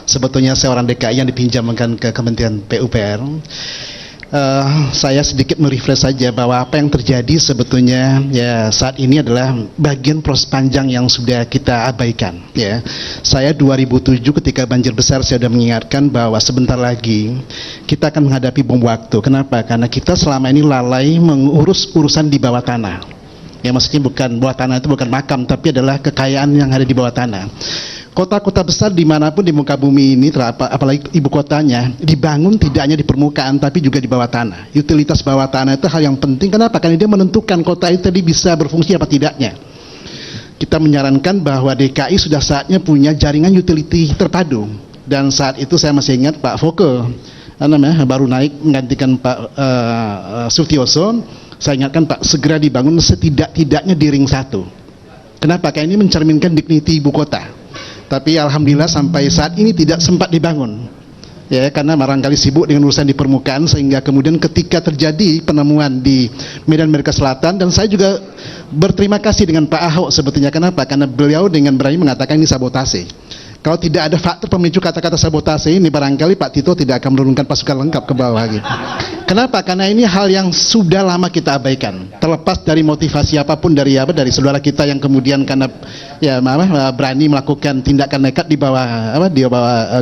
Sebetulnya saya orang DKI yang dipinjamkan ke Kementerian PUPR. Saya sedikit merefresh saja bahwa apa yang terjadi sebetulnya ya saat ini adalah bagian proses panjang yang sudah kita abaikan. Ya, saya 2007 ketika banjir besar saya sudah mengingatkan bahwa sebentar lagi kita akan menghadapi bom waktu. Kenapa? Karena kita selama ini lalai mengurus urusan di bawah tanah. Ya maksudnya bukan bawah tanah itu bukan makam, tapi adalah kekayaan yang ada di bawah tanah. Kota-kota besar dimanapun di muka bumi ini, apalagi ibu kotanya, dibangun tidak hanya di permukaan tapi juga di bawah tanah. Utilitas bawah tanah itu hal yang penting. Kenapa? Karena dia menentukan kota itu tadi bisa berfungsi apa tidaknya. Kita menyarankan bahwa DKI sudah saatnya punya jaringan utility terpadu. Dan saat itu saya masih ingat Pak Foke baru naik menggantikan Pak Sutioso. Saya ingatkan Pak, segera dibangun setidak-tidaknya di ring 1. Kenapa? Karena ini mencerminkan dignity ibu kota. Tapi alhamdulillah sampai saat ini tidak sempat dibangun. Ya, karena barangkali sibuk dengan urusan di permukaan sehingga kemudian ketika terjadi penemuan di Medan Merdeka Selatan, dan saya juga berterima kasih dengan Pak Ahok sebetulnya. Kenapa? Karena beliau dengan berani mengatakan ini sabotase. Kalau tidak ada faktor pemicu kata-kata sabotase ini, barangkali Pak Tito tidak akan menurunkan pasukan lengkap ke bawah gitu. Kenapa? Karena ini hal yang sudah lama kita abaikan. Terlepas dari motivasi apapun dari saudara kita yang kemudian karena ya berani melakukan tindakan nekat di bawah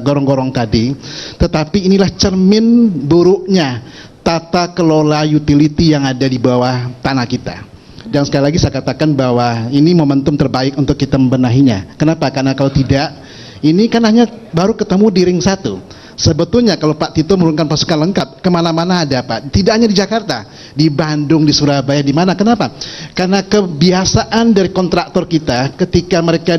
gorong-gorong tadi. Tetapi inilah cermin buruknya tata kelola utility yang ada di bawah tanah kita. Dan sekali lagi saya katakan bahwa ini momentum terbaik untuk kita membenahinya. Kenapa? Karena kalau tidak, ini kan hanya baru ketemu di ring 1. Sebetulnya kalau Pak Tito menurunkan pasukan lengkap, kemana-mana ada Pak. Tidak hanya di Jakarta, di Bandung, di Surabaya, di mana. Kenapa? Karena kebiasaan dari kontraktor kita ketika mereka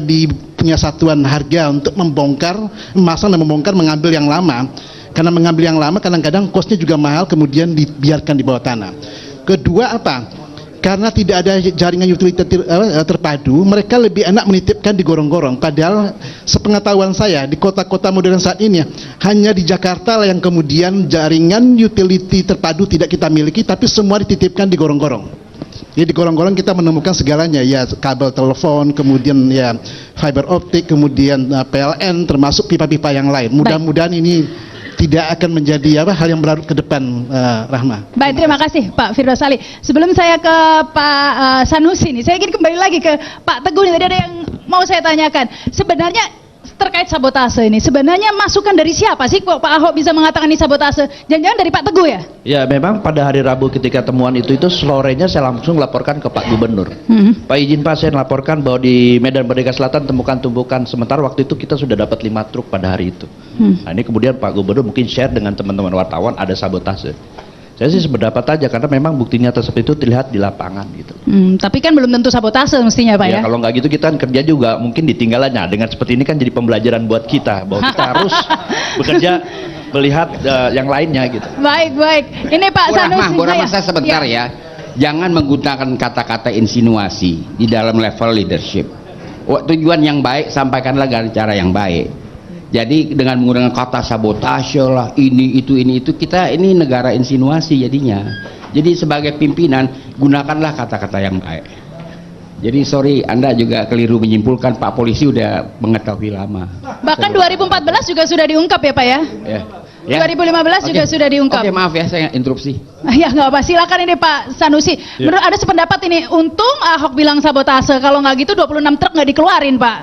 punya satuan harga untuk membongkar, memasang dan membongkar, mengambil yang lama. Karena mengambil yang lama kadang-kadang kosnya juga mahal, kemudian dibiarkan di bawah tanah. Kedua apa? Karena tidak ada jaringan utility terpadu, mereka lebih enak menitipkan di gorong-gorong. Padahal sepengetahuan saya di kota-kota modern saat ini hanya di Jakarta lah yang kemudian jaringan utility terpadu tidak kita miliki, tapi semua dititipkan di gorong-gorong. Jadi di gorong-gorong kita menemukan segalanya, ya kabel telepon, kemudian ya fiber optik, kemudian PLN, termasuk pipa-pipa yang lain. Mudah-mudahan ini tidak akan menjadi hal yang berlarut ke depan, Rahma.
Baik, terima kasih Pak Firdaus Ali. Sebelum saya ke Pak Sanusi nih, saya ingin kembali lagi ke Pak Teguh nih. Tadi ada yang mau saya tanyakan. Sebenarnya terkait sabotase ini, sebenarnya masukan dari siapa sih kok Pak Ahok bisa mengatakan ini sabotase? Jangan-jangan dari Pak Teguh ya?
Ya memang pada hari Rabu ketika temuan itu sorenya saya langsung laporkan ke Pak Gubernur. Pak izin Pak, saya laporkan bahwa di Medan Merdeka Selatan temukan tumpukan. Sementara waktu itu kita sudah dapat 5 truk pada hari itu. Nah ini kemudian Pak Gubernur mungkin share dengan teman-teman wartawan ada sabotase. Saya sih sependapat aja karena memang bukti nyata seperti itu terlihat di lapangan gitu.
Tapi kan belum tentu sabotase mestinya Pak ya?
Kalau nggak gitu kita kan kerja juga mungkin ditinggalannya. Dengan seperti ini kan jadi pembelajaran buat kita bahwa kita harus bekerja melihat yang lainnya gitu.
Baik. Ini Pak Sanusi.
Bu Rahma, saya sebentar ya. Jangan menggunakan kata-kata insinuasi di dalam level leadership. Tujuan yang baik sampaikanlah dengan cara yang baik. Jadi dengan menggunakan kata sabotase lah, ini itu, kita ini negara insinuasi jadinya. Jadi sebagai pimpinan gunakanlah kata-kata yang baik. Jadi sorry, Anda juga keliru menyimpulkan Pak Polisi udah mengetahui lama.
Bahkan 2014 juga sudah diungkap ya Pak ya? Ya. 2015 juga sudah diungkap.
Oke, maaf ya saya interupsi.
Ya nggak apa, silakan ini Pak Sanusi. Menurut ada sependapat ini, untung Ahok bilang sabotase, kalau nggak gitu 26 truk nggak dikeluarin Pak.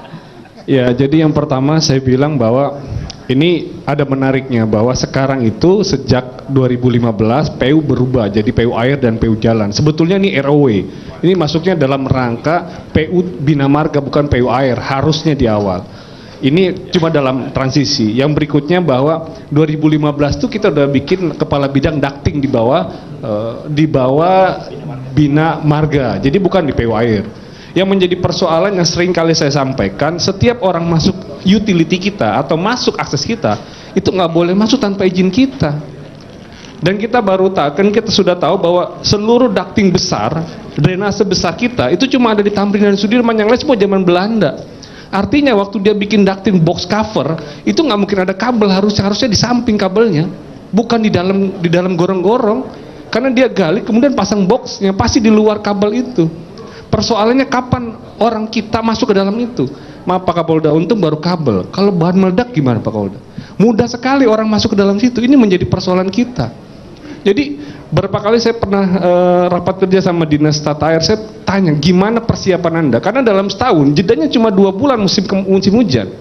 Ya, jadi yang pertama saya bilang bahwa ini ada menariknya bahwa sekarang itu sejak 2015 PU berubah jadi PU air dan PU jalan. Sebetulnya ini ROW. Ini masuknya dalam rangka PU Bina Marga bukan PU air, harusnya di awal. Ini cuma dalam transisi. Yang berikutnya bahwa 2015 itu kita udah bikin kepala bidang ducting di bawah Bina Marga. Jadi bukan di PU Air. Yang menjadi persoalan yang sering kali saya sampaikan, setiap orang masuk utility kita atau masuk akses kita, itu nggak boleh masuk tanpa izin kita. Dan kita baru tahu, kan kita sudah tahu bahwa seluruh ducting besar, drainase besar kita, itu cuma ada di Tamrin dan Sudirman, yang lain semua zaman Belanda. Artinya waktu dia bikin ducting box cover, itu nggak mungkin ada kabel, harusnya di samping kabelnya, bukan di dalam gorong-gorong, karena dia gali kemudian pasang boxnya, pasti di luar kabel itu. Persoalannya kapan orang kita masuk ke dalam itu? Maaf Pak Kapolda, untung baru kabel. Kalau bahan meledak gimana Pak Kapolda? Mudah sekali orang masuk ke dalam situ. Ini menjadi persoalan kita. Jadi berapa kali saya pernah rapat kerja sama Dinas Tata Air, saya tanya gimana persiapan Anda? Karena dalam setahun jedanya cuma 2 bulan musim hujan.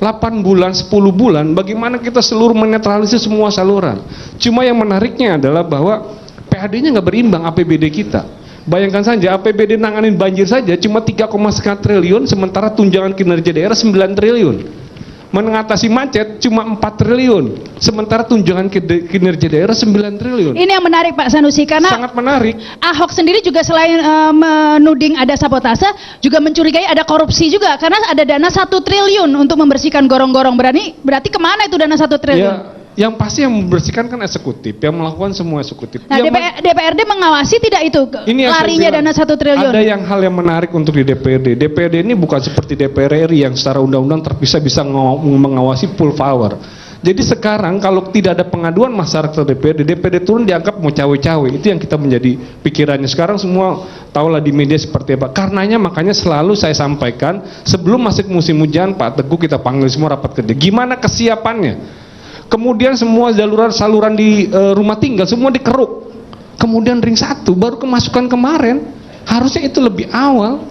8 bulan, 10 bulan, bagaimana kita seluruh menetralisir semua saluran. Cuma yang menariknya adalah bahwa PAD-nya nggak berimbang APBD kita. Bayangkan saja APBD nanganin banjir saja cuma 3,5 triliun, sementara tunjangan kinerja daerah 9 triliun. Mengatasi macet cuma 4 triliun, sementara tunjangan kinerja daerah 9 triliun.
Ini yang menarik Pak Sanusi, karena
sangat menarik.
Ahok sendiri juga selain menuding ada sabotase, juga mencurigai ada korupsi juga, karena ada dana 1 triliun untuk membersihkan gorong-gorong. Berarti kemana itu dana 1 triliun?
Ya, yang pasti yang membersihkan kan eksekutif, yang melakukan semua eksekutif.
Nah, DPRD mengawasi tidak itu?
Ini
larinya dana 1 triliun.
Ada hal yang menarik untuk di DPRD. DPRD ini bukan seperti DPR RI yang secara undang-undang terpisah bisa mengawasi full power. Jadi sekarang kalau tidak ada pengaduan masyarakat DPRD, DPRD turun dianggap mau cawe-cawe. Itu yang kita menjadi pikirannya. Sekarang semua tahulah di media seperti apa. Karenanya makanya selalu saya sampaikan sebelum masuk musim hujan, Pak Teguh kita panggil semua rapat kerja. Gimana kesiapannya? Kemudian semua saluran di rumah tinggal semua dikeruk. Kemudian ring 1 baru kemasukan kemarin. Harusnya itu lebih awal.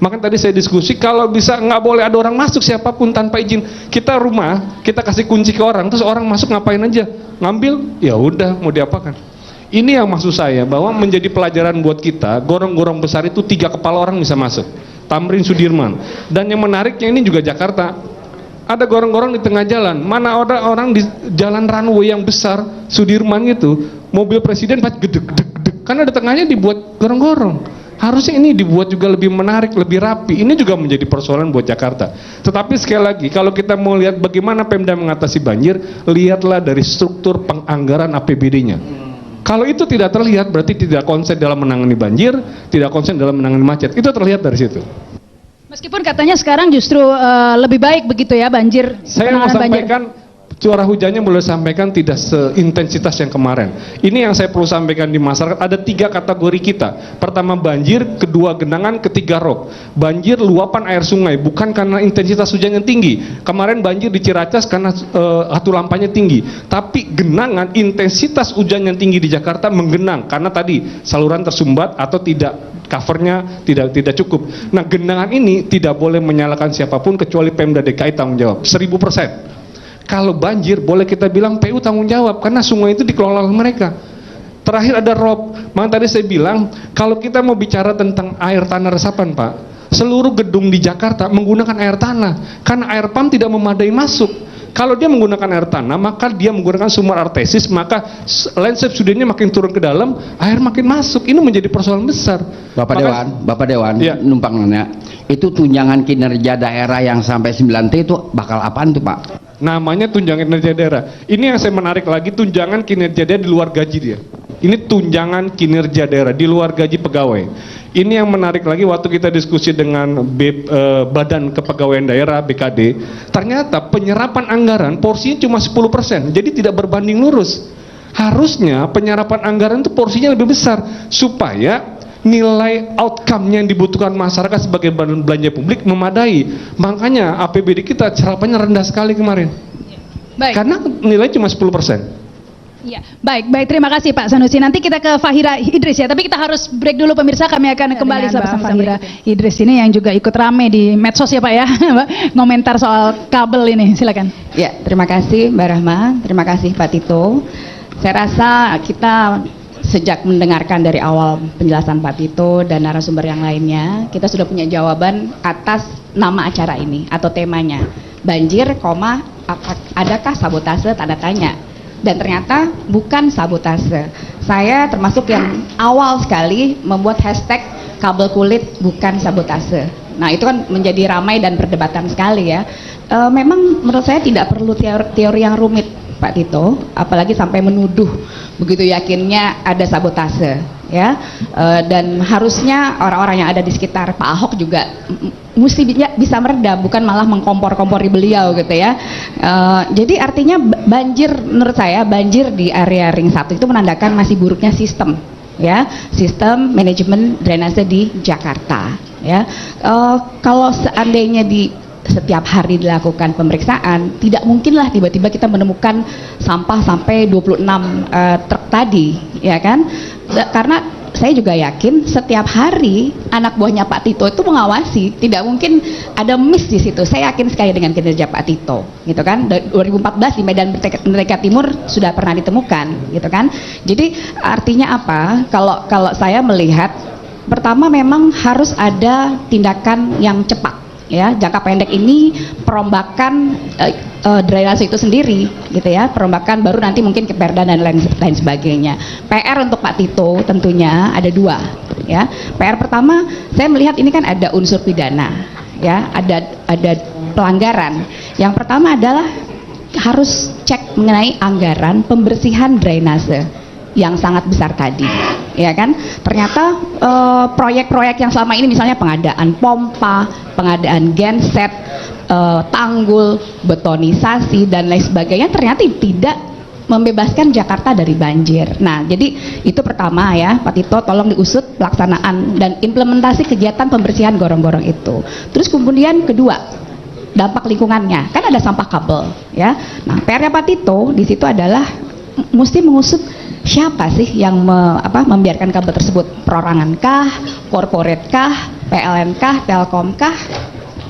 Makanya tadi saya diskusi, kalau bisa nggak boleh ada orang masuk siapapun tanpa izin. Kita rumah, kita kasih kunci ke orang, terus orang masuk ngapain aja? Ngambil, ya udah mau diapakan. Ini yang maksud saya, bahwa menjadi pelajaran buat kita, gorong-gorong besar itu 3 kepala orang bisa masuk. Tamrin, Sudirman. Dan yang menariknya ini juga Jakarta. Ada gorong-gorong di tengah jalan, mana ada orang di jalan runway yang besar, Sudirman gitu, mobil presiden pas gedeg-gedeg, karena di tengahnya dibuat gorong-gorong. Harusnya ini dibuat juga lebih menarik, lebih rapi. Ini juga menjadi persoalan buat Jakarta. Tetapi sekali lagi, kalau kita mau lihat bagaimana Pemda mengatasi banjir, lihatlah dari struktur penganggaran APBD-nya. Kalau itu tidak terlihat, berarti tidak konsen dalam menangani banjir, tidak konsen dalam menangani macet. Itu terlihat dari situ.
Meskipun katanya sekarang justru lebih baik begitu ya banjir.
Saya mau sampaikan curah hujannya boleh sampaikan tidak seintensitas yang kemarin. Ini yang saya perlu sampaikan di masyarakat. Ada 3 kategori kita. Pertama banjir, kedua genangan, ketiga rob. Banjir luapan air sungai, bukan karena intensitas hujan yang tinggi. Kemarin banjir di Ciracas karena hatu lampanya tinggi. Tapi genangan, intensitas hujan yang tinggi di Jakarta menggenang karena tadi saluran tersumbat atau tidak, covernya tidak cukup. Nah, genangan ini tidak boleh menyalahkan siapapun kecuali Pemda DKI tanggung jawab 1000%. Kalau banjir boleh kita bilang PU tanggung jawab karena sungai itu dikelola oleh mereka. Terakhir ada rob. Makanya tadi saya bilang kalau kita mau bicara tentang air tanah resapan, Pak, seluruh gedung di Jakarta menggunakan air tanah karena air pump tidak memadai masuk. Kalau dia menggunakan air tanah, maka dia menggunakan sumur artesis, maka landscape studinya makin turun ke dalam, air makin masuk. Ini menjadi persoalan besar.
Bapak Dewan,
ya.
Numpang nanya, itu tunjangan kinerja daerah yang sampai 9T itu bakal apaan tuh Pak?
Namanya tunjangan kinerja daerah. Ini yang saya menarik lagi, tunjangan kinerja daerah di luar gaji dia. Ini tunjangan kinerja daerah di luar gaji pegawai. Ini yang menarik lagi waktu kita diskusi dengan Badan Kepegawaian Daerah BKD, ternyata penyerapan anggaran porsinya cuma 10%, jadi tidak berbanding lurus. Harusnya penyerapan anggaran itu porsinya lebih besar supaya nilai outcome yang dibutuhkan masyarakat sebagai badan belanja publik memadai. Makanya APBD kita serapannya rendah sekali kemarin.
Baik.
Karena nilai cuma 10%.
Ya, baik, terima kasih Pak Sanusi. Nanti kita ke Fahira Idris ya, tapi kita harus break dulu pemirsa. Kami akan kembali bersama Fahira Idris ini yang juga ikut rame di medsos ya Pak ya, ngomentar soal kabel ini. Silakan.
Ya, terima kasih Mbak Rahma, terima kasih Pak Tito. Saya rasa kita sejak mendengarkan dari awal penjelasan Pak Tito dan narasumber yang lainnya, kita sudah punya jawaban atas nama acara ini atau temanya. banjir, adakah sabotase, tanda tanya. Dan ternyata bukan sabotase. Saya termasuk yang awal sekali membuat hashtag kabel kulit bukan sabotase. Nah, itu kan menjadi ramai dan perdebatan sekali ya. Memang menurut saya tidak perlu teori yang rumit, Pak Tito, apalagi sampai menuduh begitu yakinnya ada sabotase ya. Dan harusnya orang-orang yang ada di sekitar Pak Ahok juga mesti bisa meredam, bukan malah mengkompor-kompori beliau gitu ya. Jadi artinya banjir, menurut saya banjir di area Ring 1 itu menandakan masih buruknya sistem ya, sistem manajemen drainase di Jakarta ya. Kalau seandainya setiap hari dilakukan pemeriksaan, tidak mungkinlah tiba-tiba kita menemukan sampah sampai 26 truk tadi, ya kan? Karena saya juga yakin setiap hari anak buahnya Pak Tito itu mengawasi, tidak mungkin ada miss di situ. Saya yakin sekali dengan kinerja Pak Tito, gitu kan? 2014 di Medan Merdeka Timur sudah pernah ditemukan, gitu kan? Jadi artinya apa? Kalau saya melihat, pertama memang harus ada tindakan yang cepat. Ya, jangka pendek ini perombakan drainase itu sendiri gitu ya, perombakan baru nanti mungkin ke Perda dan lain sebagainya. PR untuk Pak Tito tentunya ada dua ya. PR pertama, saya melihat ini kan ada unsur pidana ya, ada pelanggaran. Yang pertama adalah harus cek mengenai anggaran pembersihan drainase yang sangat besar tadi, ya kan? Ternyata proyek-proyek yang selama ini misalnya pengadaan pompa, pengadaan genset, tanggul, betonisasi dan lain sebagainya ternyata tidak membebaskan Jakarta dari banjir. Nah, jadi itu pertama ya, Pak Tito tolong diusut pelaksanaan dan implementasi kegiatan pembersihan gorong-gorong itu. Terus kemudian kedua, dampak lingkungannya, kan ada sampah kabel ya. Nah, PR-nya Pak Tito di situ adalah mesti mengusut siapa sih yang membiarkan kabel tersebut, perorangan kah, corporate kah, PLN kah, Telkom kah.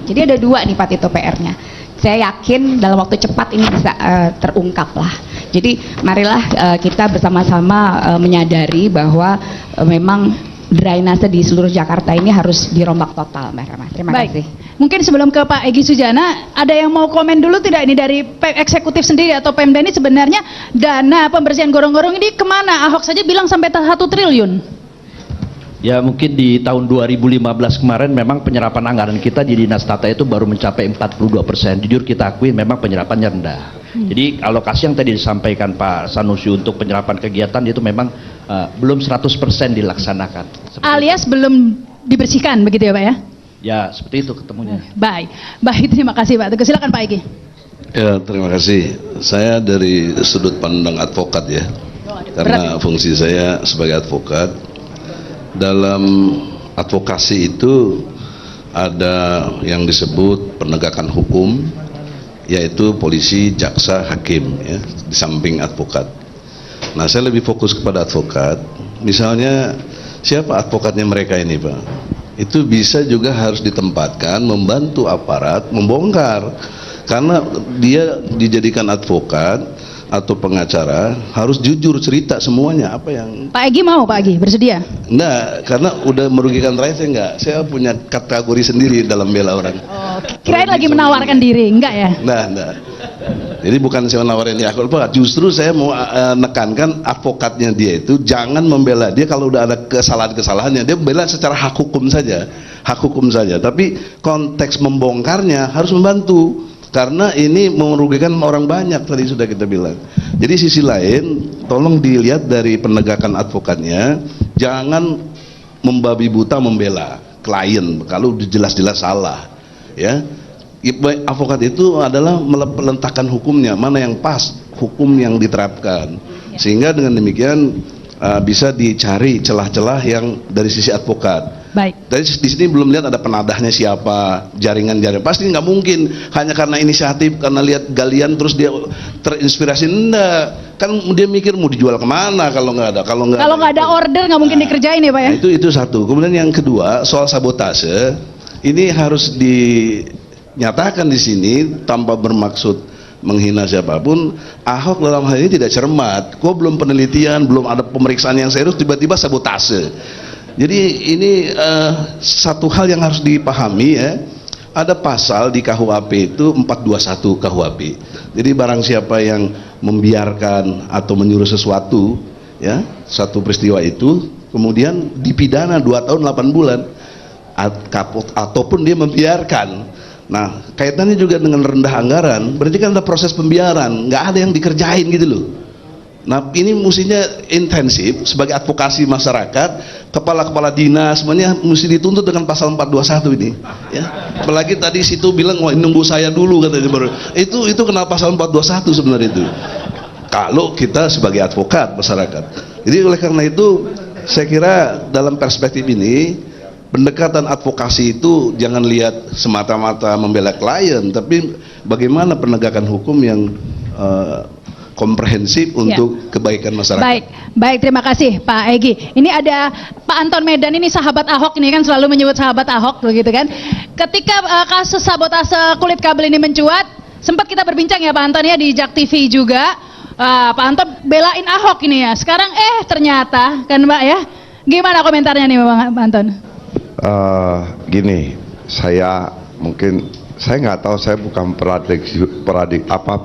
Jadi ada dua nih Pak Tito PR-nya. Saya yakin dalam waktu cepat ini bisa terungkap lah. Jadi marilah kita bersama-sama menyadari bahwa memang drainase di seluruh Jakarta ini harus dirombak total, Mbak Rama. Terima kasih.
Mungkin sebelum ke Pak Egy Sujana, ada yang mau komen dulu tidak ini dari eksekutif sendiri atau Pemda ini sebenarnya dana pembersihan gorong-gorong ini kemana? Ahok saja bilang sampai 1 triliun.
Ya mungkin di tahun 2015 kemarin memang penyerapan anggaran kita di Dinas Tata itu baru mencapai 42%. Jujur kita akui memang penyerapannya rendah. Jadi alokasi yang tadi disampaikan Pak Sanusi untuk penyerapan kegiatan itu memang belum 100% dilaksanakan.
Alias belum dibersihkan begitu ya Pak ya?
Ya seperti itu ketemunya.
Baik, terima kasih Pak Teguh. Silakan Pak Egy.
Ya terima kasih. Saya dari sudut pandang advokat ya, karena fungsi saya sebagai advokat. Dalam advokasi itu ada yang disebut penegakan hukum, yaitu polisi, jaksa, hakim ya, di samping advokat. Nah saya lebih fokus kepada advokat. Misalnya siapa advokatnya mereka ini Pak? Itu bisa juga harus ditempatkan membantu aparat membongkar, karena dia dijadikan advokat atau pengacara harus jujur cerita semuanya apa yang.
Pak Egy mau Pak Egy bersedia?
Enggak, karena udah merugikan rakyat saya enggak. Saya punya kategori sendiri dalam bela orang.
Oh, kirain lagi menawarkan diri, enggak ya?
Nah. Jadi bukan saya menawarin ya, justru saya mau nekankan advokatnya dia itu jangan membela dia kalau udah ada kesalahan-kesalahannya, dia bela secara hak hukum saja, tapi konteks membongkarnya harus membantu, karena ini merugikan orang banyak tadi sudah kita bilang. Jadi sisi lain tolong dilihat dari penegakan advokatnya, jangan membabi buta membela klien kalau jelas-jelas salah ya. Advokat itu adalah meletakkan hukumnya, mana yang pas, hukum yang diterapkan, sehingga dengan demikian bisa dicari celah-celah yang dari sisi advokat.
Baik.
Dari di sini belum lihat ada penadahnya siapa, jaringan-jaringan. Pasti nggak mungkin hanya karena inisiatif, karena lihat galian terus dia terinspirasi. Enggak, kan dia mikir mau dijual kemana kalau nggak ada. Kalau nggak ada
order nggak mungkin dikerjain ya Pak ya.
Nah, itu satu. Kemudian yang kedua soal sabotase, ini harus dinyatakan di sini tanpa bermaksud menghina siapapun. Ahok dalam hal ini tidak cermat. Kok belum penelitian, belum ada pemeriksaan yang serius, tiba-tiba sabotase. Jadi ini satu hal yang harus dipahami ya, ada pasal di KUHP itu 421 KUHP. Jadi barang siapa yang membiarkan atau menyuruh sesuatu, ya, satu peristiwa itu, kemudian dipidana 2 tahun 8 bulan, ataupun dia membiarkan. Nah, kaitannya juga dengan rendah anggaran, berarti kan ada proses pembiaran, nggak ada yang dikerjain gitu loh. Nah, ini mestinya intensif sebagai advokasi masyarakat, kepala-kepala dinas semuanya mesti dituntut dengan pasal 421 ini, ya. Apalagi tadi situ bilang, wah nunggu saya dulu katanya baru. Itu kenal pasal 421 sebenarnya itu. Kalau kita sebagai advokat masyarakat. Jadi oleh karena itu saya kira dalam perspektif ini pendekatan advokasi itu jangan lihat semata-mata membela klien, tapi bagaimana penegakan hukum yang komprehensif untuk kebaikan masyarakat.
Baik, terima kasih Pak Egy. Ini ada Pak Anton Medan, ini sahabat Ahok, ini kan selalu menyebut sahabat Ahok begitu kan. Ketika kasus sabotase kulit kabel ini mencuat, sempat kita berbincang ya Pak Anton ya di Jak TV juga. Pak Anton belain Ahok ini ya. Sekarang ternyata kan Mbak ya. Gimana komentarnya nih Pak Anton?
Gini, saya nggak tahu, saya bukan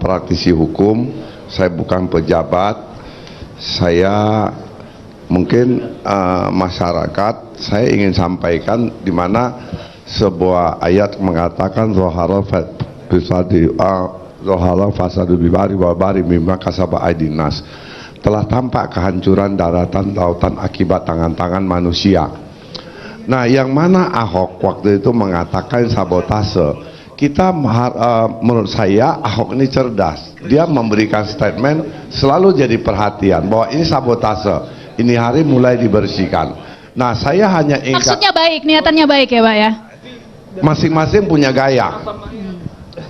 praktisi hukum, saya bukan pejabat, saya mungkin masyarakat. Saya ingin sampaikan di mana sebuah ayat mengatakan Zohara fasadu bibari wabari mimma kasaba aidinas, telah tampak kehancuran daratan lautan akibat tangan-tangan manusia. Nah, yang mana Ahok waktu itu mengatakan sabotase. Kita menurut saya Ahok ini cerdas. Dia memberikan statement selalu jadi perhatian bahwa ini sabotase. Ini hari mulai dibersihkan. Nah, saya hanya ingin,
maksudnya baik, niatannya baik ya Pak ya.
Masing-masing punya gaya.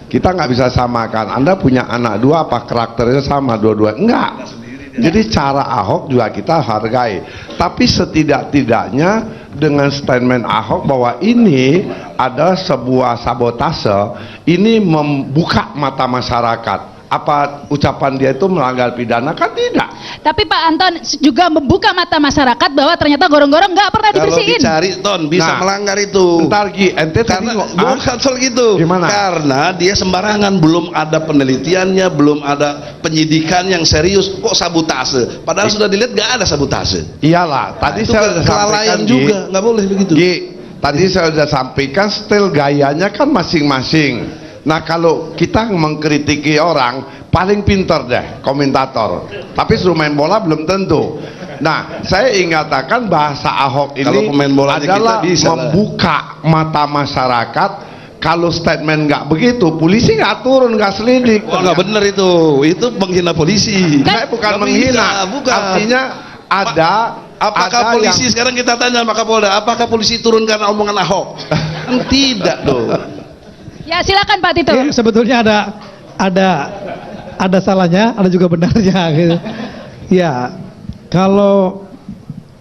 Kita nggak bisa samakan. Anda punya anak dua, apa karakternya sama dua-dua? Enggak. Jadi cara Ahok juga kita hargai. Tapi setidak-tidaknya dengan statement Ahok bahwa ini adalah sebuah sabotase, ini membuka mata masyarakat. Apa ucapan dia itu melanggar pidana? Kan tidak.
Tapi Pak Anton juga membuka mata masyarakat bahwa ternyata gorong-gorong nggak pernah dibersihin.
Kalau dicari Ton bisa melanggar itu.
Bentar Gi, ente
karena bukan soal gitu.
Gimana?
Karena dia sembarangan, belum ada penelitiannya, belum ada penyidikan yang serius. Kok sabotase? Padahal sudah dilihat nggak ada sabotase.
Iyalah, tadi
itu
saya sudah
kelalaian
sampaikan
juga, nggak boleh begitu.
Gi, tadi saya sudah sampaikan style gayanya kan masing-masing. Nah, kalau kita mengkritiki orang, paling pintar deh komentator, tapi suruh main bola belum tentu. Nah, saya ingin katakan bahasa Ahok ini
kalau pemain bola
adalah
kita bisa
membuka mata masyarakat. Kalau statement nggak begitu, polisi nggak turun, nggak selidik.
Oh, nggak benar itu menghina polisi.
Saya bukan menghina,
bukan.
artinya
Apakah polisi sekarang kita tanya sama Kapolda, apakah polisi turun karena omongan Ahok? Tidak dong.
Ya silakan Pak Tito.
Ya, sebetulnya ada salahnya, ada juga benarnya gitu. Ya, kalau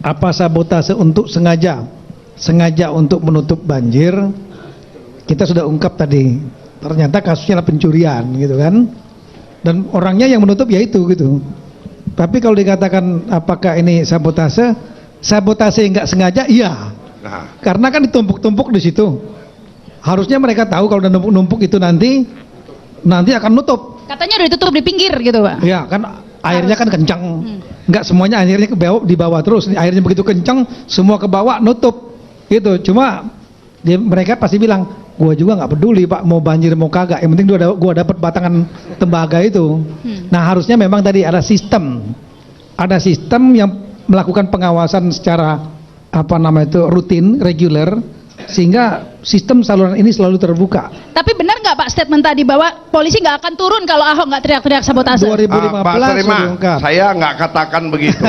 apa sabotase untuk sengaja untuk menutup banjir, kita sudah ungkap tadi. Ternyata kasusnya adalah pencurian gitu kan. Dan orangnya yang menutup ya itu gitu. Tapi kalau dikatakan apakah ini sabotase nggak sengaja, iya. Karena kan ditumpuk-tumpuk di situ. Harusnya mereka tahu kalau udah numpuk-numpuk itu nanti akan nutup.
Katanya udah ditutup di pinggir gitu Pak.
Ya kan airnya kan kencang. Nggak semuanya airnya di bawah terus. Airnya begitu kencang semua ke bawah nutup. Gitu. Cuma mereka pasti bilang, gua juga nggak peduli Pak mau banjir mau kagak. Yang penting gua dapat batangan tembaga itu. Nah, harusnya memang tadi ada sistem. Ada sistem yang melakukan pengawasan secara rutin, reguler, sehingga sistem saluran ini selalu terbuka.
Tapi benar nggak Pak statement tadi bahwa polisi nggak akan turun kalau Ahok nggak teriak-teriak sabotase?
2015
Pak Terima, saya nggak katakan begitu.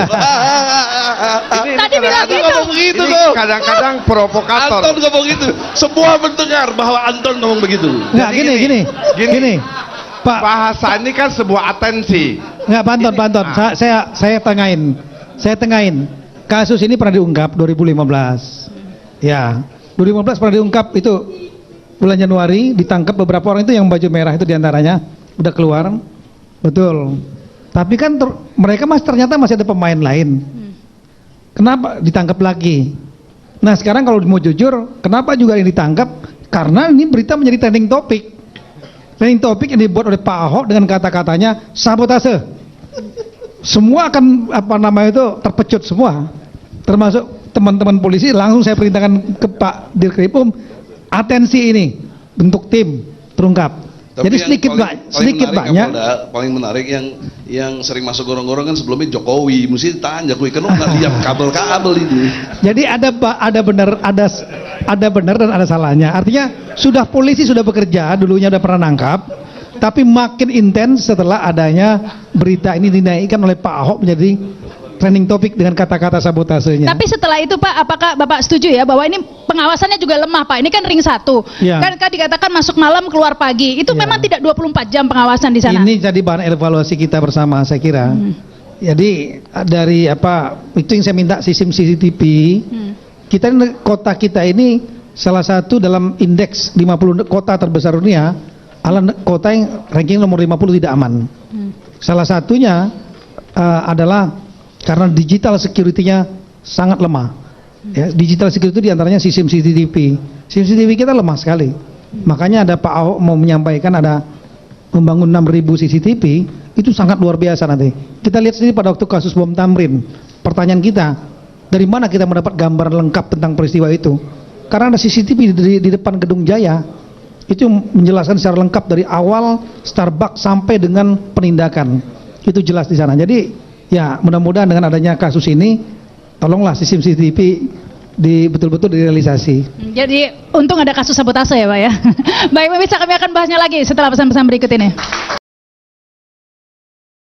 Tadi bilang gitu.
Kadang-kadang provokator.
Anton ngomong gitu. Semua mendengar bahwa Anton ngomong begitu.
Nggak, gini. Pak,
bahasa ini kan sebuah atensi.
Nggak, Pak Anton. Saya tengahin. Kasus ini pernah diungkap 2015. Ya. 2015 pernah diungkap itu bulan Januari, ditangkap beberapa orang itu yang baju merah itu diantaranya udah keluar, betul. Tapi kan mereka ternyata masih ada pemain lain. Kenapa ditangkap lagi? Nah sekarang kalau mau jujur, kenapa juga yang ditangkap Karena ini berita menjadi trending topik. Trending topik yang dibuat oleh Pak Ahok dengan kata-katanya sabotase. Semua akan terpecut semua. Termasuk teman-teman polisi, langsung saya perintahkan ke Pak Dirkrimum, atensi ini, bentuk tim terungkap.
Tapi
Jadi
yang
sedikit banyak.
Paling menarik yang sering masuk gorong-gorong kan sebelumnya Jokowi, mesti tanya kuy kenapa lihat kabel-kabel ini.
Jadi ada benar dan ada salahnya. Artinya polisi sudah bekerja, dulunya udah pernah nangkap, tapi makin intens setelah adanya berita ini dinaikkan oleh Pak Ahok menjadi trending topik dengan kata-kata sabotasenya.
Tapi setelah itu Pak, apakah Bapak setuju ya bahwa ini pengawasannya juga lemah Pak? Ini kan ring 1.
Ya.
Kan dikatakan masuk malam keluar pagi. Itu memang tidak 24 jam pengawasan di sana.
Ini jadi bahan evaluasi kita bersama saya kira. Jadi dari itu yang saya minta sistem CCTV. Kita kota kita ini salah satu dalam indeks 50 kota terbesar dunia, kota yang ranking nomor 50 tidak aman. Salah satunya adalah karena digital security-nya sangat lemah. Ya, digital security diantaranya sistem CCTV. Sistem CCTV kita lemah sekali. Makanya ada Pak Ahok mau menyampaikan ada membangun 6.000 CCTV, itu sangat luar biasa nanti. Kita lihat sendiri pada waktu kasus bom Tamrin. Pertanyaan kita, dari mana kita mendapat gambaran lengkap tentang peristiwa itu? Karena ada CCTV di depan Gedung Jaya. Itu menjelaskan secara lengkap dari awal Starbucks sampai dengan penindakan. Itu jelas di sana. Jadi ya mudah-mudahan dengan adanya kasus ini, tolonglah sistem CCTV betul-betul direalisasi.
Jadi untung ada kasus sabotase ya Pak ya. Baik pemirsa, kami akan bahasnya lagi setelah pesan-pesan berikut ini.